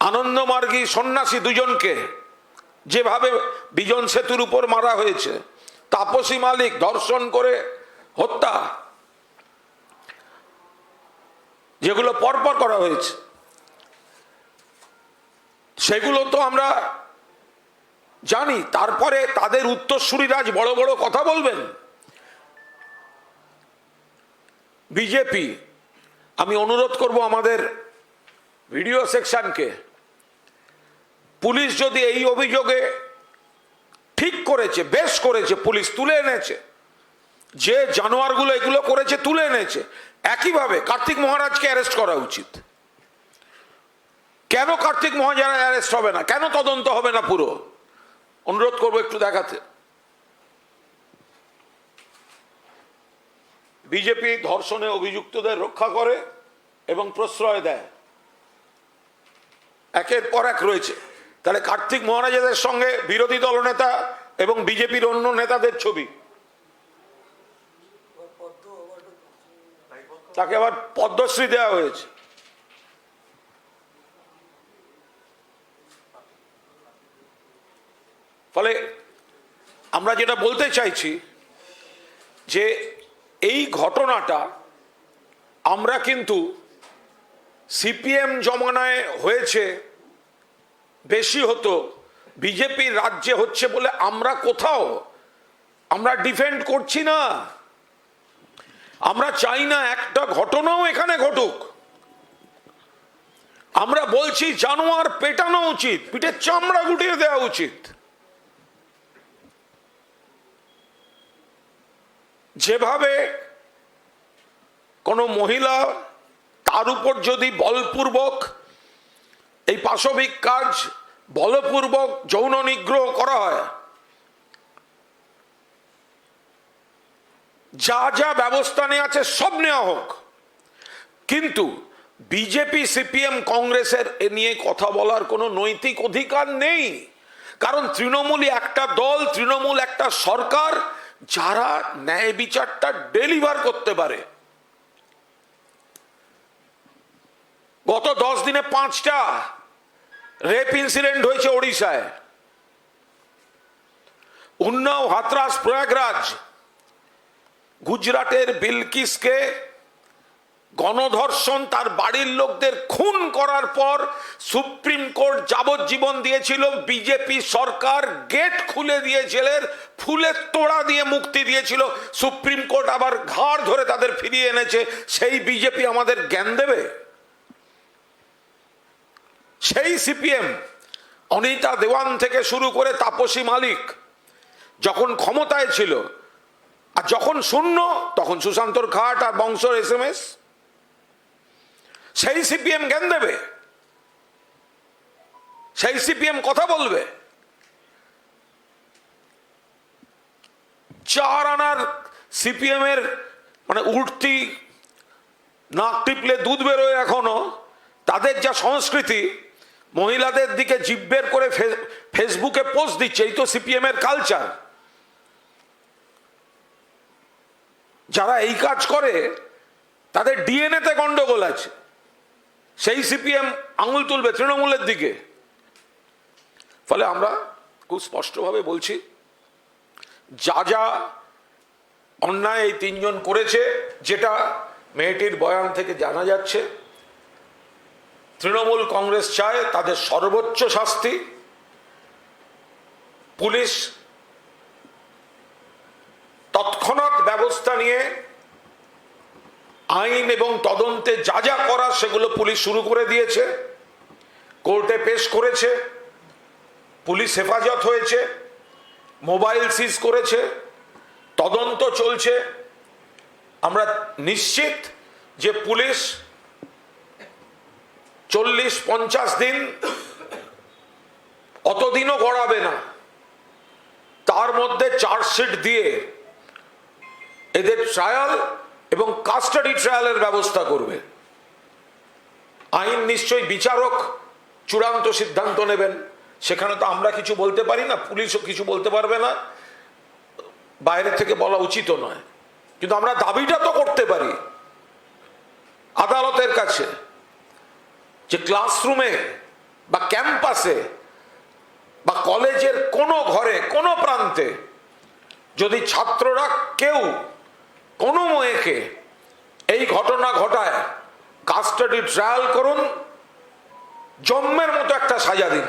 S5: আনন্দমার্গী সন্ন্যাসী দুজনকে যেভাবে বিজন সেতুর উপর মারা হয়েছে, তাপসী মালিক ধর্ষণ করে হত্যা, যেগুলো পরপর করা হয়েছে, সেগুলো তো আমরা জানি। তারপরে তাদের উত্তরসূরিরা আজ বড় বড় কথা বলবেন। বিজেপি, আমি অনুরোধ করব আমাদের ভিডিও সেকশনকে, পুলিশ যদি এই অভিযোগে ঠিক করেছে, বেশ করেছে, পুলিশ তুলে এনেছে, যে জানোয়ারগুলো এগুলো করেছে তুলে এনেছে, একইভাবে কার্তিক মহারাজকে অ্যারেস্ট করা উচিত। কেন কার্তিক মহারাজ অ্যারেস্ট হবে না? কেন তদন্ত হবে না? পুরো অনুরোধ করবো একটু দেখাতে। বিজেপি ধর্ষণে অভিযুক্তদের রক্ষা করে এবং প্রশ্রয় দেয়, একের পর এক রয়েছে। তাহলে কার্তিক মহারাজের সঙ্গে বিরোধী দলনেতা এবং বিজেপির অন্য নেতাদের ছবি, তাকে আবার পদ্মশ্রী দেওয়া হয়েছে। ফলে আমরা যেটা বলতে চাইছি যে এই ঘটনাটা আমরা কিন্তু সিপিএম জমানায় হয়েছে বেশি হতো, বিজেপির রাজ্যে হচ্ছে বলে আমরা ডিফেন্ড করছি না। আমরা চাই না একটা ঘটনাও এখানে ঘটুক। আমরা বলছি জানোয়ার পেটানো উচিত, পিঠের চামড়া গুটিয়ে দেওয়া উচিত। যেভাবে কোনো মহিলা, তার উপর যদি বলপূর্বক এই পাশবিক কাজ, বলপূর্বক যৌন নিগ্রহ করা হয়, যা যা ব্যবস্থা নেওয়া আছে সব নেওয়া হোক। কিন্তু বিজেপি, সিপিএম, কংগ্রেসের এ নিয়ে কথা বলার কোনো নৈতিক অধিকার নেই। কারণ তৃণমূলই একটা দল, তৃণমূল একটা সরকার যারা ন্যায় বিচারটা ডেলিভার করতে পারে। গত 10 দিনে 5টা রেপ ইনসিডেন্ট হয়েছে ওড়িশায়, উন্নাও, হাতরাস, প্রয়াগরাজ। গুজরাটের বিলকিসকে গণধর্ষণ, তার বাড়ির লোকদের খুন করার পর সুপ্রিম কোর্ট যাবজ্জীবন দিয়েছিল, বিজেপি সরকার গেট খুলে দিয়ে জেলের ফুলের তোড়া দিয়ে মুক্তি দিয়েছিল, সুপ্রিম কোর্ট আবার ঘাড় ধরে তাদের ফিরিয়ে এনেছে। সেই বিজেপি আমাদের জ্ঞান দেবে? সেই সিপিএম, অনিতা দেওয়ান থেকে শুরু করে তাপসী মালিক যখন ক্ষমতায় ছিল, আর যখন শূন্য তখন সুশান্তর খাট আর বংশর SMS, সেই সিপিএম জ্ঞান দেবে? সেই সিপিএম কথা বলবে? 4 আনার সিপিএম এর মানে উঠতি, নাক টিপলে দুধ বেরোয় এখনো, তাদের যা সংস্কৃতি, মহিলাদের দিকে জিভ বের করে ফেসবুকে পোস্ট দিচ্ছে, এই তো সিপিএম এর কালচার। যারা এই কাজ করে তাদের ডিএনএ তে গন্ডগোল আছে। সেই সিপিএম আঙুল তুলবে তৃণমূলের দিকে। ফলে আমরা খুব স্পষ্টভাবে বলছি, যা যা অন্যায় এই 3 জন করেছে, যেটা মেয়েটির বয়ান থেকে জানা যাচ্ছে, তৃণমূল কংগ্রেস চায় তাদের সর্বোচ্চ শাস্তি। পুলিশ তৎক্ষণাৎ ব্যবস্থা নিয়ে আইন এবং তদন্তে যা যা করা সেগুলো পুলিশ শুরু করে দিয়েছে, কোর্টে পেশ করেছে, পুলিশ হেফাজত হয়েছে, মোবাইল সিজ করেছে, তদন্ত চলছে। আমরা নিশ্চিত যে পুলিশ 40-50 দিন, অতদিনও গড়াবে না, তার মধ্যে চার্জশিট দিয়ে এদের ট্রায়াল এবং কাস্টাডি ট্রায়ালের ব্যবস্থা করবে। আইন নিশ্চয়ই বিচারক চূড়ান্ত সিদ্ধান্ত নেবেন, সেখানে তো আমরা কিছু বলতে পারি না, পুলিশও কিছু বলতে পারবে না, বাইরে থেকে বলা উচিত নয়। কিন্তু আমরা দাবিটা তো করতে পারি আদালতের কাছে যে ক্লাসরুমে বা ক্যাম্পাসে বা কলেজের কোনো ঘরে, কোনো প্রান্তে যদি ছাত্ররা কেউ কোনো মেয়েকে এই ঘটনা ঘটায়, কাস্টাডি ট্রায়াল করুন, জম্মের মতো একটা সাজা দিন,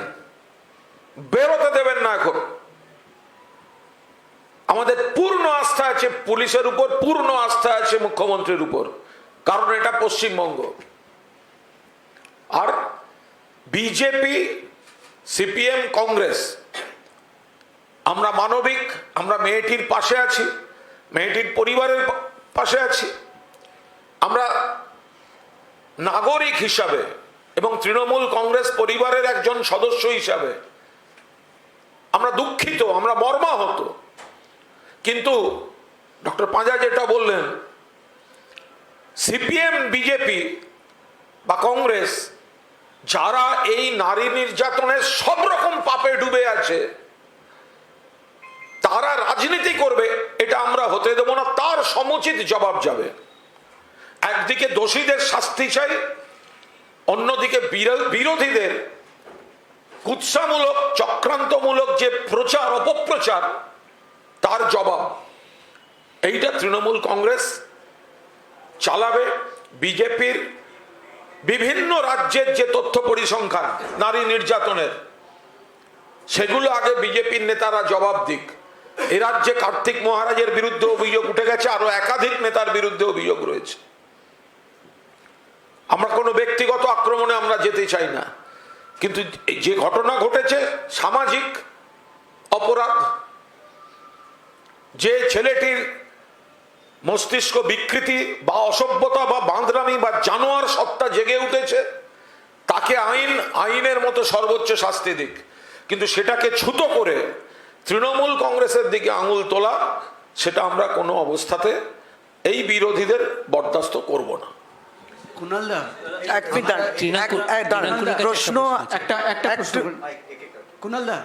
S5: বেরোতে দেবেন না। এখন আমাদের পূর্ণ আস্থা আছে পুলিশের উপর, পূর্ণ আস্থা আছে মুখ্যমন্ত্রীর উপর, কারণ এটা পশ্চিমবঙ্গ। আর বিজেপি, সিপিএম, কংগ্রেস, আমরা মানবিক, আমরা মেয়েটির পাশে আছি, মেয়েটির পরিবারের পাশে আছি। আমরা নাগরিক হিসাবে এবং তৃণমূল কংগ্রেস পরিবারের একজন সদস্য হিসাবে আমরা দুঃখিত, আমরা মর্মাহত। কিন্তু ডক্টর পাঁজা যেটা বললেন সিপিএম, বিজেপি বা কংগ্রেস যারা এই নারী নির্যাতনের সব রকম পাপে ডুবে আছে, তারা রাজনীতি করবে, এটা আমরা হতে দেব না। তার সমুচিত জবাব যাবে। একদিকে দোষীদের শাস্তি চাই, অন্যদিকে বিরোধীদের কুৎসামূলক চক্রান্তমূলক যে প্রচার অপপ্রচার, তার জবাব এইটা তৃণমূল কংগ্রেস চালাবে। বিজেপির বিভিন্ন রাজ্যের যে তথ্য পরিসংখ্যান নারী নির্যাতনের, সেগুলো আগে বিজেপির নেতারা জবাব দিক। এ রাজ্যে কার্তিক মহারাজের বিরুদ্ধে অভিযোগ উঠে গেছে, আরো একাধিক নেতার বিরুদ্ধে অভিযোগ রয়েছে। আমরা কোনো ব্যক্তিগত আক্রমণে আমরা যেতে চাই না, কিন্তু যে ঘটনা ঘটেছে সামাজিক অপরাধ, যে ছেলেটির মস্তিষ্ক বিকৃতি বা অসভ্যতা বা বাঁদরামি বা জানোয়ার সত্তা জেগে উঠেছে, তাকে আইনের মতো সর্বোচ্চ শাস্তি দিক। কিন্তু সেটাকে ছুতো করে তৃণমূল কংগ্রেসের দিকে আঙুল তোলা, সেটা আমরা কোনো অবস্থাতে এই বিরোধীদের বরদাস্ত করব না।
S6: কুণালদা,
S7: এক মিনিট দাঁড়ান। প্রশ্ন
S6: একটা প্রশ্ন কুণালদা,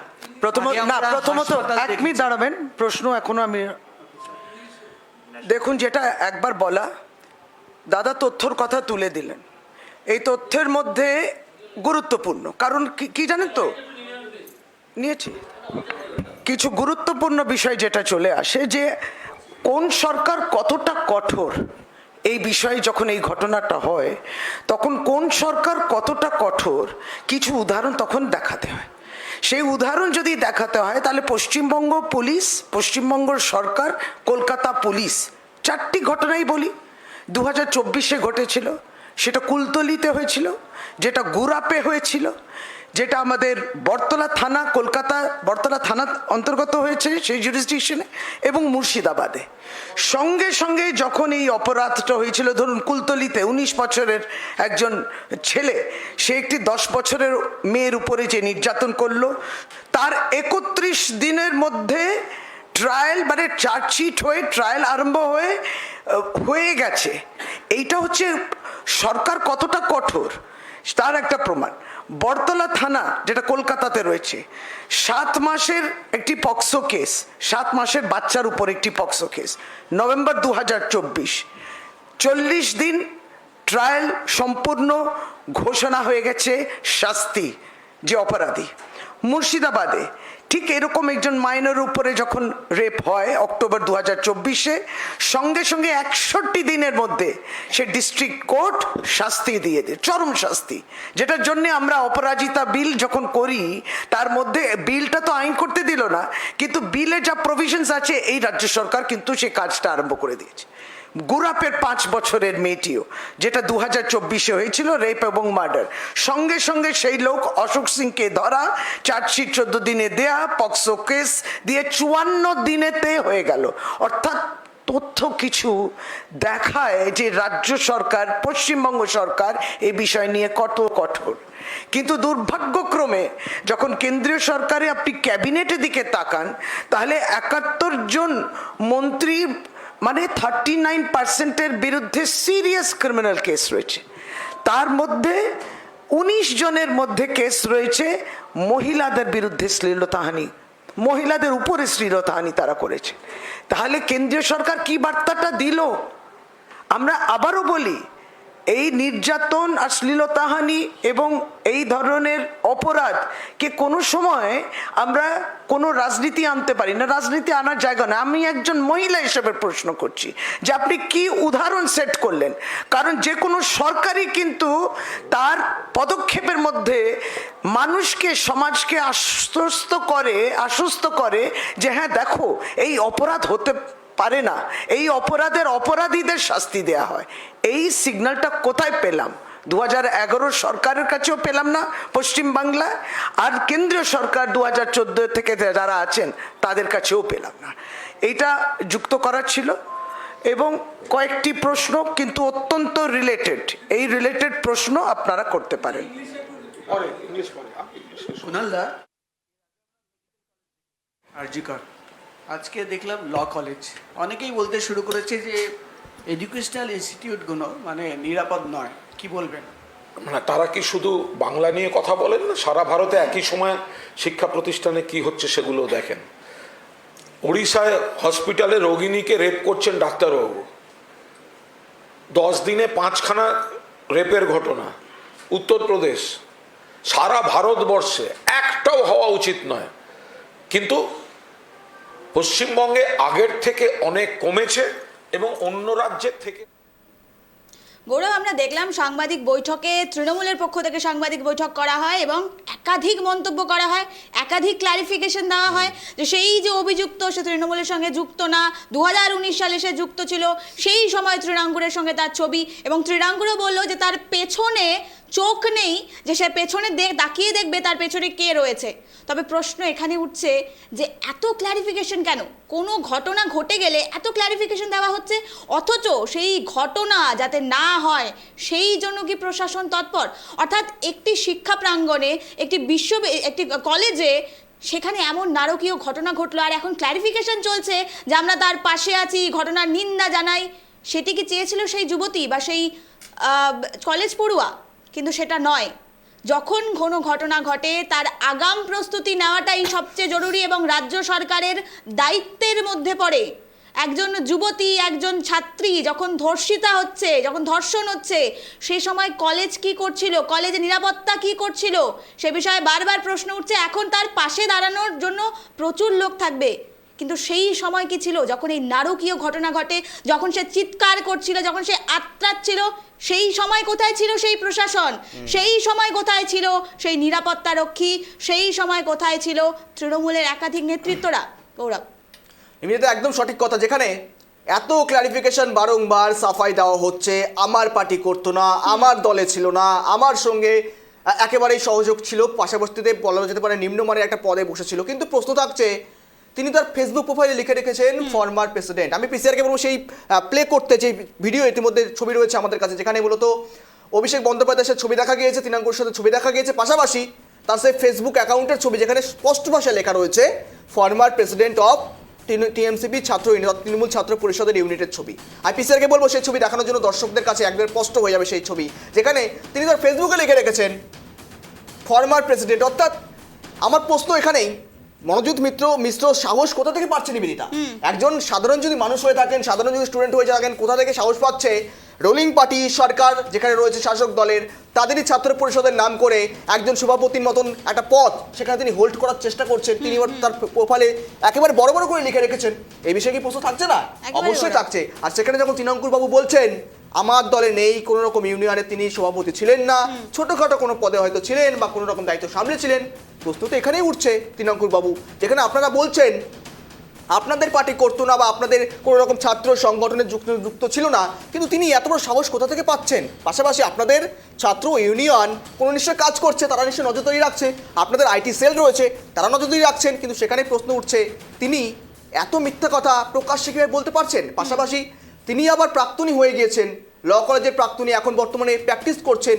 S7: প্রথমত এক মিনিট দাঁড়াবেন। প্রশ্ন এখনো আমি দেখুন, যেটা একবার বলা, দাদা তথ্যর কথা তুলে দিলেন। এই তথ্যের মধ্যে গুরুত্বপূর্ণ কারণ কি জানেন তো, নিয়েছি কিছু গুরুত্বপূর্ণ বিষয় যেটা চলে আসে, যে কোন সরকার কতটা কঠোর এই বিষয়ে। যখন এই ঘটনাটা হয় তখন কোন সরকার কতটা কঠোর কিছু উদাহরণ তখন দেখাতে হয়। সেই উদাহরণ যদি দেখাতে হয় তাহলে পশ্চিমবঙ্গ পুলিশ, পশ্চিমবঙ্গ সরকার, কলকাতা পুলিশ, চারটি ঘটনাই বলি। 2024-এ ঘটেছিল, সেটা কুলতলিতে হয়েছিল, যেটা গুরাপে হয়েছিল, যেটা আমাদের বটতলা থানা, কলকাতা বটতলা থানা অন্তর্গত হয়েছে সেই জুরিসডিকশনে, এবং মুর্শিদাবাদে। সঙ্গে সঙ্গে যখন এই অপরাধটা হয়েছিল, ধরুন কুলতলিতে 19 বছরের একজন ছেলে, সে একটি 10 বছরের মেয়ের উপরে যে নির্যাতন করলো, তার 31 দিনের মধ্যে ট্রায়াল, মানে চার্জশিট হয়ে ট্রায়াল আরম্ভ হয়ে গেছে। এইটা হচ্ছে সরকার কতটা কঠোর তার একটা প্রমাণ। বটতলা থানা যেটা কলকাতাতে রয়েছে, 7 মাসের একটি পক্সো কেস, 7 মাসের বাচ্চার উপর একটি পক্সো কেস, নভেম্বর 2024, 40 দিন ট্রায়াল সম্পূর্ণ, ঘোষণা হয়ে গেছে শাস্তি যে অপরাধী। মুর্শিদাবাদে ঠিক এরকম একজন মাইনর উপরে যখন রেপ হয় অক্টোবর 2024-এ, সঙ্গে সঙ্গে 61 দিনের মধ্যে সে ডিস্ট্রিক্ট কোর্ট শাস্তি দিয়ে দেয়, চরম শাস্তি। যেটার জন্য আমরা অপরাজিতা বিল যখন করি, তার মধ্যে বিলটা তো আইন করতে দিল না, কিন্তু বিলে যা প্রভিশনস আছে এই রাজ্য সরকার কিন্তু সে কাজটা আরম্ভ করে দিয়েছে। গুরাপের 5 বছরের মেয়েটিও, যেটা 2024-এ হয়েছিল, রেপ এবং মার্ডার, সঙ্গে সঙ্গে সেই লোক অশোক সিংকে ধরা, চার্জশিট 14 দিনে দেয়া, পক্সো কেস দিয়ে 54 দিনেতে হয়ে গেল। অর্থাৎ তথ্য কিছু দেখায় যে রাজ্য সরকার, পশ্চিমবঙ্গ সরকার এই বিষয় নিয়ে কত কঠোর। কিন্তু দুর্ভাগ্যক্রমে যখন কেন্দ্রীয় সরকারে আপনি ক্যাবিনেটের দিকে তাকান, তাহলে 71 জন মন্ত্রী, মানে 39%-এর বিরুদ্ধে সিরিয়াস ক্রিমিনাল কেস রয়েছে। তার মধ্যে 19 জনের মধ্যে কেস রয়েছে মহিলাদের বিরুদ্ধে শ্লীলতাহানি, মহিলাদের উপরে শ্লীলতাহানি তারা করেছে। তাহলে কেন্দ্রীয় সরকার কি বার্তাটা দিল? আমরা আবারও বলি, এই নির্যাতন আর শ্লীলতাহানি এবং এই ধরনের অপরাধকে কোনো সময় আমরা কোনো রাজনীতি আনতে পারি না, রাজনীতি আনার জায়গা না। আমি একজন মহিলা হিসেবে প্রশ্ন করছি যে আপনি কি উদাহরণ সেট করলেন? কারণ যে কোনো সরকারই কিন্তু তার পদক্ষেপের মধ্যে মানুষকে, সমাজকে আশ্বস্ত করে যে হ্যাঁ দেখো, এই অপরাধ হতে পারে না, এই অপরাধীদের শাস্তি দেয়া হয়। এই সিগন্যালটা কোথায় পেলাম? 2011 সরকারের কাছেও পেলাম না পশ্চিমবাংলায়, আর কেন্দ্রীয় সরকার 2014 থেকে যারা আছেন তাদের কাছেও পেলাম না। এইটা যুক্ত করা ছিল। এবং কয়েকটি প্রশ্ন কিন্তু অত্যন্ত রিলেটেড, এই রিলেটেড প্রশ্ন আপনারা করতে পারেন।
S6: কুণালদা, আরজিকর, আজকে দেখলাম ল কলেজ, অনেকেই বলতে শুরু করেছে যে এডুকেশনাল ইনস্টিটিউটগুলো মানে নিরাপদ নয়, কি বলবেন?
S5: মানে তারা কি শুধু বাংলা নিয়ে কথা বলেন না, সারা ভারতে একই সময় শিক্ষা প্রতিষ্ঠানে কি হচ্ছে সেগুলো দেখেন। উড়িষ্যায় হসপিটালে রোগিণীকে রেপ করছেন ডাক্তারবাবু, 10 দিনে 5খানা রেপের ঘটনা। উত্তরপ্রদেশ, সারা ভারতবর্ষে একটাও হওয়া উচিত নয়, কিন্তু পশ্চিমবঙ্গে আগের থেকে অনেক কমেছে এবং অন্য রাজ্যের থেকে।
S1: গৌরব, আমরা দেখলাম সাংবাদিক বৈঠকে তৃণমূলের পক্ষ থেকে সাংবাদিক বৈঠক করা হয় এবং একাধিক মন্তব্য করা হয়, একাধিক ক্লারিফিকেশন দেওয়া হয় যে সেই যে অভিযুক্ত সে তৃণমূলের সঙ্গে যুক্ত না, 2019 সালে সে যুক্ত ছিল, সেই সময় তৃণাঙ্কুরের সঙ্গে তার ছবি, এবং তৃণাঙ্কুরও বললো যে তার পেছনে চোখ নেই, যে সে পেছনে তাকিয়ে দেখবে তার পেছনে কে রয়েছে। তবে প্রশ্ন এখানে উঠছে যে এত ক্ল্যারিফিকেশন কেন? কোনো ঘটনা ঘটে গেলে এত ক্ল্যারিফিকেশন দেওয়া হচ্ছে, অথচ সেই ঘটনা যাতে না হয় সেই জন্য কি প্রশাসন তৎপর? অর্থাৎ একটি শিক্ষা প্রাঙ্গণে, একটি কলেজে সেখানে এমন নারকীয় ঘটনা ঘটলো, আর এখন ক্ল্যারিফিকেশন চলছে যে আমরা তার পাশে আছি, ঘটনার নিন্দা জানাই। সেটি কি চেয়েছিল সেই যুবতী বা সেই কলেজ পড়ুয়া? কিন্তু সেটা নয়। যখন কোনো ঘটনা ঘটে তার আগাম প্রস্তুতি নেওয়াটাই সবচেয়ে জরুরি এবং রাজ্য সরকারের দায়িত্বের মধ্যে পড়ে। একজন যুবতী, একজন ছাত্রী যখন ধর্ষিতা হচ্ছে, যখন ধর্ষণ হচ্ছে, সেই সময় কলেজ কি করছিল, কলেজের নিরাপত্তা কি করছিল, সে বিষয়ে বারবার প্রশ্ন উঠছে। এখন তার পাশে দাঁড়ানোর জন্য প্রচুর লোক থাকবে, কিন্তু সেই সময় কি ছিল যখন এই নারকীয় ঘটনা ঘটে, যখন সে চিৎকার করছিল, যখন সে আত্রাচ্ছিল, সেই সময় কোথায় ছিল সেই প্রশাসন? সেই সময় কোথায় ছিল সেই নিরাপত্তা রক্ষী? সেই সময় কোথায় ছিল তৃণমূলের একাধিক নেতৃত্বরা? গৌরব,
S2: এমনিতে একদম সঠিক কথা, যেখানে এত ক্লারিফিকেশন বারংবার সাফাই দেওয়া হচ্ছে, আমার পার্টি করতো না, আমার দলে ছিল না, আমার সঙ্গে একেবারেই সহযোগ ছিল, পাশাপাশিতে বলা যেতে পারে নিম্নমানের একটা পদে বসেছিল। কিন্তু প্রশ্ন থাকছে, তিনি তার ফেসবুক প্রোফাইলে লিখে রেখেছেন ফরমার প্রেসিডেন্ট। আমি পিসিআরকে বলবো সেই প্লে করতে, যে ভিডিও ইতিমধ্যে ছবি রয়েছে আমাদের কাছে, যেখানে মূলত অভিষেক বন্দ্যোপাধ্যায়ের ছবি দেখা গিয়েছে, তৃণাঙ্কুরের সাথে ছবি দেখা গিয়েছে, পাশাপাশি তার সেই ফেসবুক অ্যাকাউন্টের ছবি, যেখানে স্পষ্ট ভাষায় লেখা রয়েছে ফরমার প্রেসিডেন্ট অফ টিএমসিপি ছাত্র ইউনিট, তৃণমূল ছাত্র পরিষদের ইউনিটের ছবি। আমি পিসিআরকে বলবো সেই ছবি দেখানোর জন্য, দর্শকদের কাছে একবার স্পষ্ট হয়ে যাবে সেই ছবি, যেখানে তিনি তার ফেসবুকে লিখে রেখেছেন ফরমার প্রেসিডেন্ট। অর্থাৎ আমার প্রশ্ন এখানেই, মনোজিৎ মিশ্র সাহস কোথা থেকে পাচ্ছে নিবেদিতা? একজন সাধারণ যদি মানুষ হয়ে থাকেন, সাধারণ যদি স্টুডেন্ট হয়ে থাকেন, কোথা থেকে সাহস পাচ্ছে রোলিং পার্টি সরকার যেখানে রয়েছে শাসক দলের, তাদেরই ছাত্র পরিষদের নাম করে একজন সভাপতির মতন একটা পদ সেখানে তিনি হোল্ড করার চেষ্টা করছেন? তিনি তার প্রোফাইলে একেবারে বড় বড় করে লিখে রেখেছেন। এই বিষয়ে কি প্রশ্ন থাকছে না? অবশ্যই থাকছে। আর সেখানে যখন তৃণাঙ্কুর বাবু বলছেন আমার দলে নেই, কোনো রকম ইউনিয়নে তিনি সভাপতি ছিলেন না, ছোটখাটো কোনো পদে হয়তো ছিলেন বা কোনো রকম দায়িত্ব সামলেছিলেন, প্রশ্ন তো এখানেই উঠছে তৃণাঙ্কুর বাবু, যেখানে আপনারা বলছেন আপনাদের পার্টি করতো না বা আপনাদের কোনো রকম ছাত্র সংগঠনের যুক্ত ছিল না, কিন্তু তিনি এত বড় সাহস কোথা থেকে পাচ্ছেন? পাশাপাশি আপনাদের ছাত্র ইউনিয়ন কোনো নিশ্চয় কাজ করছে, তারা নিশ্চয় নজরদারি রাখছে, আপনাদের আইটি সেল রয়েছে, তারা নজরদারি রাখছেন, কিন্তু সেখানে প্রশ্ন উঠছে তিনি এত মিথ্যা কথা প্রকাশ্যে কীভাবে বলতে পারছেন? পাশাপাশি তিনি আবার প্রাক্তনী হয়ে গিয়েছেন, ল কলেজের প্রাক্তনী, এখন বর্তমানে প্র্যাকটিস করছেন,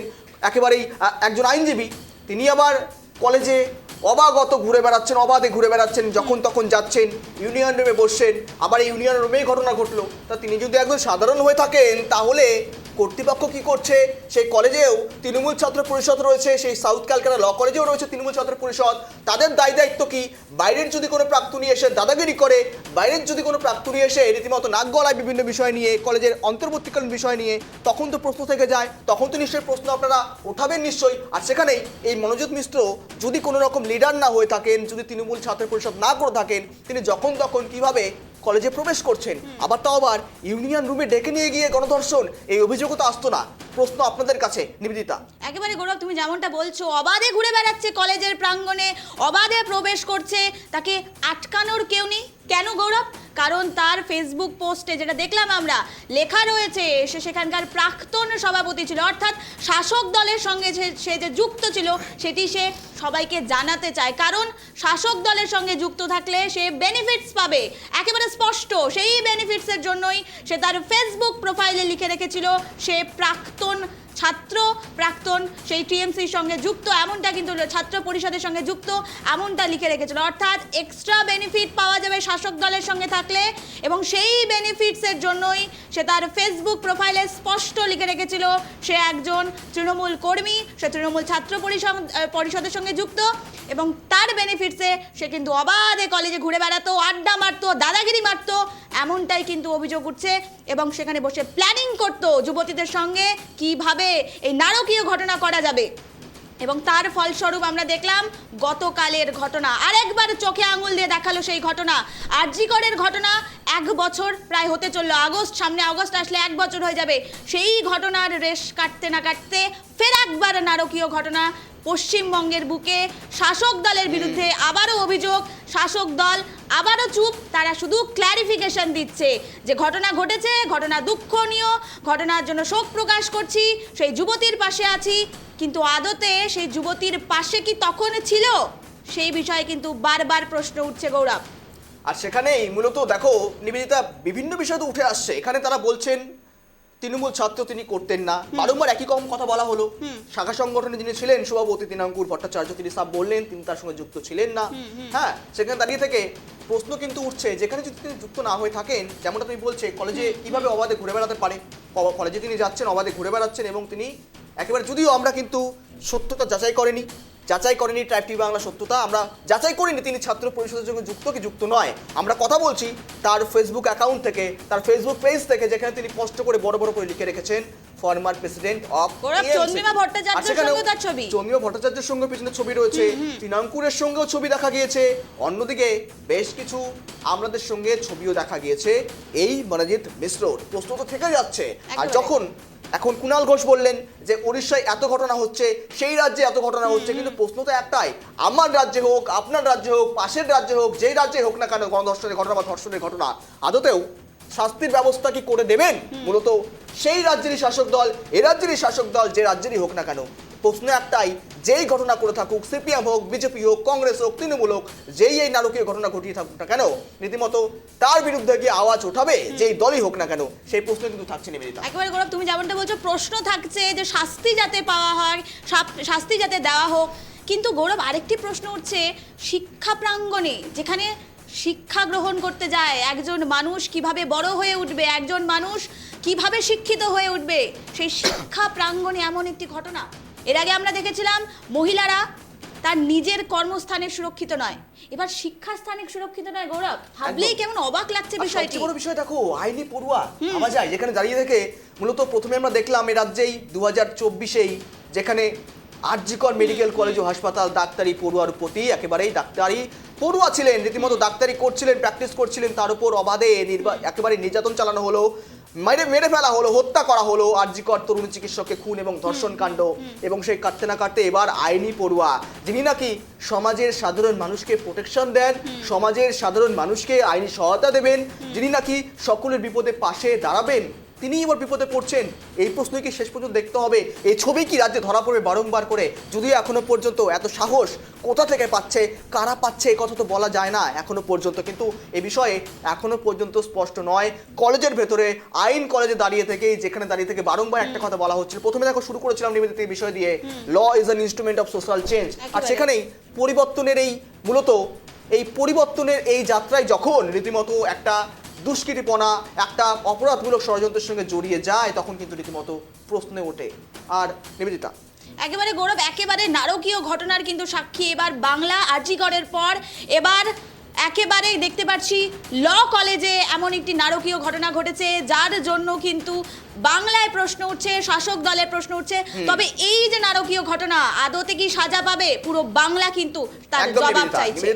S2: একেবারেই একজন আইনজীবী। তিনি আবার কলেজে অবাগত ঘুরে বেড়াচ্ছেন, অবাধে ঘুরে বেড়াচ্ছেন, যখন তখন যাচ্ছেন, ইউনিয়ন রুমে বসছেন, আবার এই ইউনিয়ন রুমেই ঘটনা ঘটলো। তা তিনি যদি একজন সাধারণ হয়ে থাকেন, তাহলে কর্তৃপক্ষ কি করছে? সেই কলেজেও তৃণমূল ছাত্র পরিষদ রয়েছে, সেই সাউথ ক্যালকাটা ল কলেজেও রয়েছে তৃণমূল ছাত্র পরিষদ, তাদের দায়িত্ব কি? বাইরের যদি কোনো প্রাক্তনী এসে দাদাগিরি করে, বাইরের যদি কোনো প্রাক্তনী এসে রীতিমতো নাক গলায় বিভিন্ন বিষয় নিয়ে, কলেজের অন্তর্বর্তীকালীন বিষয় নিয়ে, তখন তো প্রশ্ন থেকে যায়, তখন তো নিশ্চয়ই প্রশ্ন আপনারা উঠাবেন নিশ্চয়ই। আর সেখানেই এই মনোজিৎ মিশ্র যদি কোনো রকম লিডার না হয়ে থাকেন, যদি তৃণমূল ছাত্র পরিষদ না করে থাকেন, তিনি যখন তখন কিভাবে কলেজে প্রবেশ করছেন, আবার তাও আবার ইউনিয়ন রুমে ডেকে নিয়ে গিয়ে গণধর্ষণ, এই অভিযোগও তো আসতো না। প্রশ্ন আপনাদের কাছে নিবেদিতা।
S1: একেবারে গৌরব, তুমি যেমনটা বলছো, অবাধে ঘুরে বেড়াচ্ছে কলেজের প্রাঙ্গণে, অবাধে প্রবেশ করছে, তাকে আটকানোর কেউ নেই। কেন গৌরব? কারণ তার ফেসবুক পোস্টে যেটা দেখলাম আমরা, লেখা রয়েছে সে সেখানকার প্রাক্তন সভাপতি ছিল, অর্থাৎ শাসক দলের সঙ্গে সে যে যুক্ত ছিল সেটি সে সবাইকে জানাতে চায়, কারণ শাসক দলের সঙ্গে যুক্ত থাকলে সে বেনিফিটস পাবে, একেবারে স্পষ্ট। সেই বেনিফিটসের জন্যই সে তার ফেসবুক প্রোফাইলে লিখে রেখেছিল সে প্রাক্তন ছাত্র, প্রাক্তন সেই টিএমসির সঙ্গে যুক্ত, এমনটা কিন্তু ছাত্র পরিষদের সঙ্গে যুক্ত, এমনটা লিখে রেখেছিল। অর্থাৎ এক্সট্রা বেনিফিট পাওয়া যাবে শাসক দলের সঙ্গে থাকলে, এবং সেই বেনিফিটসের জন্যই সে তার ফেসবুক প্রোফাইলে স্পষ্ট লিখে রেখেছিল সে একজন তৃণমূল কর্মী, সে তৃণমূল ছাত্র পরিষদের সঙ্গে যুক্ত, এবং তার বেনিফিটসে সে কিন্তু অবাধে কলেজে ঘুরে বেড়াতো, আড্ডা মারতো, দাদাগিরি মারতো, এমনটাই কিন্তু অভিযোগ উঠছে। এবং সেখানে বসে প্ল্যানিং করতো যুবতীদের সঙ্গে কিভাবে এই নারকীয় ঘটনা করা যাবে। এবং তার ফলস্বরূপ আমরা দেখলাম গতকালের ঘটনা, আরেকবার চোখে আঙুল দিয়ে দেখালো সেই ঘটনা। আরজি করের ঘটনা 1 বছর প্রায় হতে চললো, সামনে আগস্ট আসলে 1 বছর হয়ে যাবে। সেই ঘটনার রেশ কাটতে না কাটতে ফের একবার নারকীয় ঘটনা পশ্চিমবঙ্গের বুকে। শাসক দলের বিরুদ্ধে আবারও অভিযোগ, শাসক দল আবারও চুপ, তারা শুধু ক্ল্যারিফিকেশন দিচ্ছে যে ঘটনা ঘটেছে, ঘটনা দুঃখনীয়, ঘটনার জন্য শোক প্রকাশ করছি, সেই যুবতীর পাশে আছি, কিন্তু আদতে সেই যুবতীর পাশে কি তখন ছিল, সেই বিষয়ে কিন্তু বারবার প্রশ্ন উঠছে গৌরব।
S2: আর সেখানেই মূলত দেখো নিবেদিতা, বিভিন্ন বিষয় তো উঠে আসছে। এখানে তারা বলছেন তৃণমূল ছাত্র তিনি করতেন না, বারংবার একই কম কথা বলা হলো। শাখা সংগঠনে যিনি ছিলেন সভাপতি তৃণাঙ্কুর ভট্টাচার্য, তিনি সাব বললেন তিনি তার সঙ্গে যুক্ত ছিলেন না। হ্যাঁ, সেখানে দাঁড়িয়ে থেকে প্রশ্ন কিন্তু উঠছে, যেখানে যদি তিনি যুক্ত না হয়ে থাকেন, যেমনটা তুমি বলছে, কলেজে কিভাবে অবাধে ঘুরে বেড়াতে পারে? কলেজে তিনি যাচ্ছেন, অবাধে ঘুরে বেড়াচ্ছেন, এবং তিনি একেবারে, যদিও আমরা কিন্তু সত্যতা যাচাই করেনি ট্রাইব টিভি বাংলা, সত্যতা আমরা যাচাই করিনি তিনি ছাত্র পরিষদের সঙ্গে যুক্ত কি যুক্ত নয়। আমরা কথা বলছি তার ফেসবুক অ্যাকাউন্ট থেকে, তার ফেসবুক পেজ থেকে, যেখানে তিনি স্পষ্ট করে বড় বড় করে লিখে রেখেছেন ফরমার প্রেসিডেন্ট অফ
S1: চন্দ্রিমা ভট্টাচার্যের সঙ্গে তার ছবি,
S2: চন্দ্রিমা ভট্টাচার্যের সঙ্গে পিছনে ছবি রয়েছে, তৃণাঙ্কুরের সঙ্গেও ছবি দেখা গিয়েছে, অন্যদিকে বেশ কিছু আমাদের সঙ্গে ছবিও দেখা গিয়েছে এই মনোজিৎ মিশ্রর। প্রশ্ন তো থেকে যাচ্ছে। আর যখন এখন কুণাল ঘোষ বললেন যে উড়িষ্যায় এত ঘটনা হচ্ছে, সেই রাজ্যে এত ঘটনা হচ্ছে, কিন্তু প্রশ্ন তো একটাই, আমার রাজ্যে হোক, আপনার রাজ্যে হোক, পাশের রাজ্যে হোক, যেই রাজ্যে হোক না কেন গণধর্ষণের ঘটনা বা ধর্ষণের ঘটনা, আদতেও শাস্তির ব্যবস্থা কি করে দেবেন মূলত সেই রাজ্যেরই শাসক দল, এ রাজ্যেরই শাসক দল, যে রাজ্যেরই হোক না কেন? প্রশ্ন একটাই, যেই ঘটনা করে থাকুক, সিপিএম হোক, বিজেপি হোক, কংগ্রেস হোক, তৃণমূল হোক, যেই এই নারকীয় ঘটনা ঘটিয়ে থাকুক না কেন, রীতিমতো তার বিরুদ্ধে গিয়ে আওয়াজ ওঠাবে যেই দলই হোক না কেন, সেই প্রশ্ন কিন্তু থাকছে নিবেদিতা।
S1: একেবারে গৌরব, তুমি যেমনটা বলছো, প্রশ্ন থাকছে যে শাস্তি যাতে পাওয়া হয়, শাস্তি যাতে দেওয়া হোক। কিন্তু গৌরব, আরেকটি প্রশ্ন উঠছে, শিক্ষা প্রাঙ্গণে যেখানে শিক্ষা গ্রহণ করতে যায় একজন মানুষ, কিভাবে বড় হয়ে উঠবে, একজন মানুষ কিভাবে শিক্ষিত হয়ে উঠবে, সেই শিক্ষা প্রাঙ্গণে এমন একটি ঘটনা। এর আগে আমরা দেখেছিলাম মহিলারা তার নিজের কর্মস্থানে সুরক্ষিত নয়, এবার শিক্ষাস্থানে সুরক্ষিত নয়। গৌরব, ভাবলেই কেমন অবাক লাগছে বিষয়টি।
S2: বড় বিষয় দেখো, আইনি পড়ুয়া ভাবা যায়, যেখানে দাঁড়িয়ে থেকে মূলত প্রথমে আমরা দেখলাম এই রাজ্যেই 2024-এই, যেখানে আরজি কর মেডিকেল কলেজ ও হাসপাতাল ডাক্তারি পড়ুয়ার প্রতি একেবারেই ডাক্তারি পড়ুয়া ছিলেন, রীতিমতো ডাক্তারি করছিলেন, প্র্যাকটিস করছিলেন, তার উপর অবাধে একেবারে নির্যাতন চালানো হলো, মেরে ফেলা হলো, হত্যা করা হলো আরজি কর তরুণ চিকিৎসককে খুন এবং ধর্ষণ কাণ্ড। এবং সেই কাটতে না কাটতে এবার আইনি পড়ুয়া, যিনি নাকি সমাজের সাধারণ মানুষকে প্রোটেকশন দেন, সমাজের সাধারণ মানুষকে আইনি সহায়তা দেবেন, যিনি নাকি সকলের বিপদে পাশে দাঁড়াবেন, তিনি এবার বিপদে পড়ছেন। এই প্রশ্নই কি শেষ পর্যন্ত দেখতে হবে? এই ছবি কি রাজ্যে ধরা পড়বে বারংবার করে? যদিও এখনো পর্যন্ত এত সাহস কোথা থেকে পাচ্ছে, কারা পাচ্ছে, এই কথা তো বলা যায় না এখনো পর্যন্ত, কিন্তু এ বিষয়ে এখনো পর্যন্ত স্পষ্ট নয়। কলেজের ভেতরে আইন কলেজে দাঁড়িয়ে থেকে, যেখানে দাঁড়িয়ে থেকে বারংবার একটা কথা বলা হচ্ছিল, প্রথমে দেখো শুরু করেছিলাম নিবেদিত এই বিষয় দিয়ে, law is an instrument of social change. আর সেখানেই পরিবর্তনের এই মূলত এই পরিবর্তনের এই যাত্রায় যখন রীতিমতো একটা দুষ্কৃতিপনা, একটা অপরাধমূলক ষড়যন্ত্রের সঙ্গে জড়িয়ে যায়, তখন কিন্তু রীতিমতো প্রশ্নে ওঠে। আর নিবেদিতা,
S1: একেবারে গৌরব, একেবারে নারকীয় ঘটনার কিন্তু সাক্ষী এবার বাংলা। আরজি করের পর এবার একেবারে দেখতে পাচ্ছি ল কলেজে এমন একটি নারকীয় ঘটনা ঘটেছে, যার জন্য কিন্তু বাংলায় প্রশ্ন উঠছে, শাসক দলের প্রশ্ন উঠছে। তবে এই যে নারকীয় ঘটনা, আদতে কি সাজা পাবে? পুরো বাংলা কিন্তু তার জবাব চাইছে।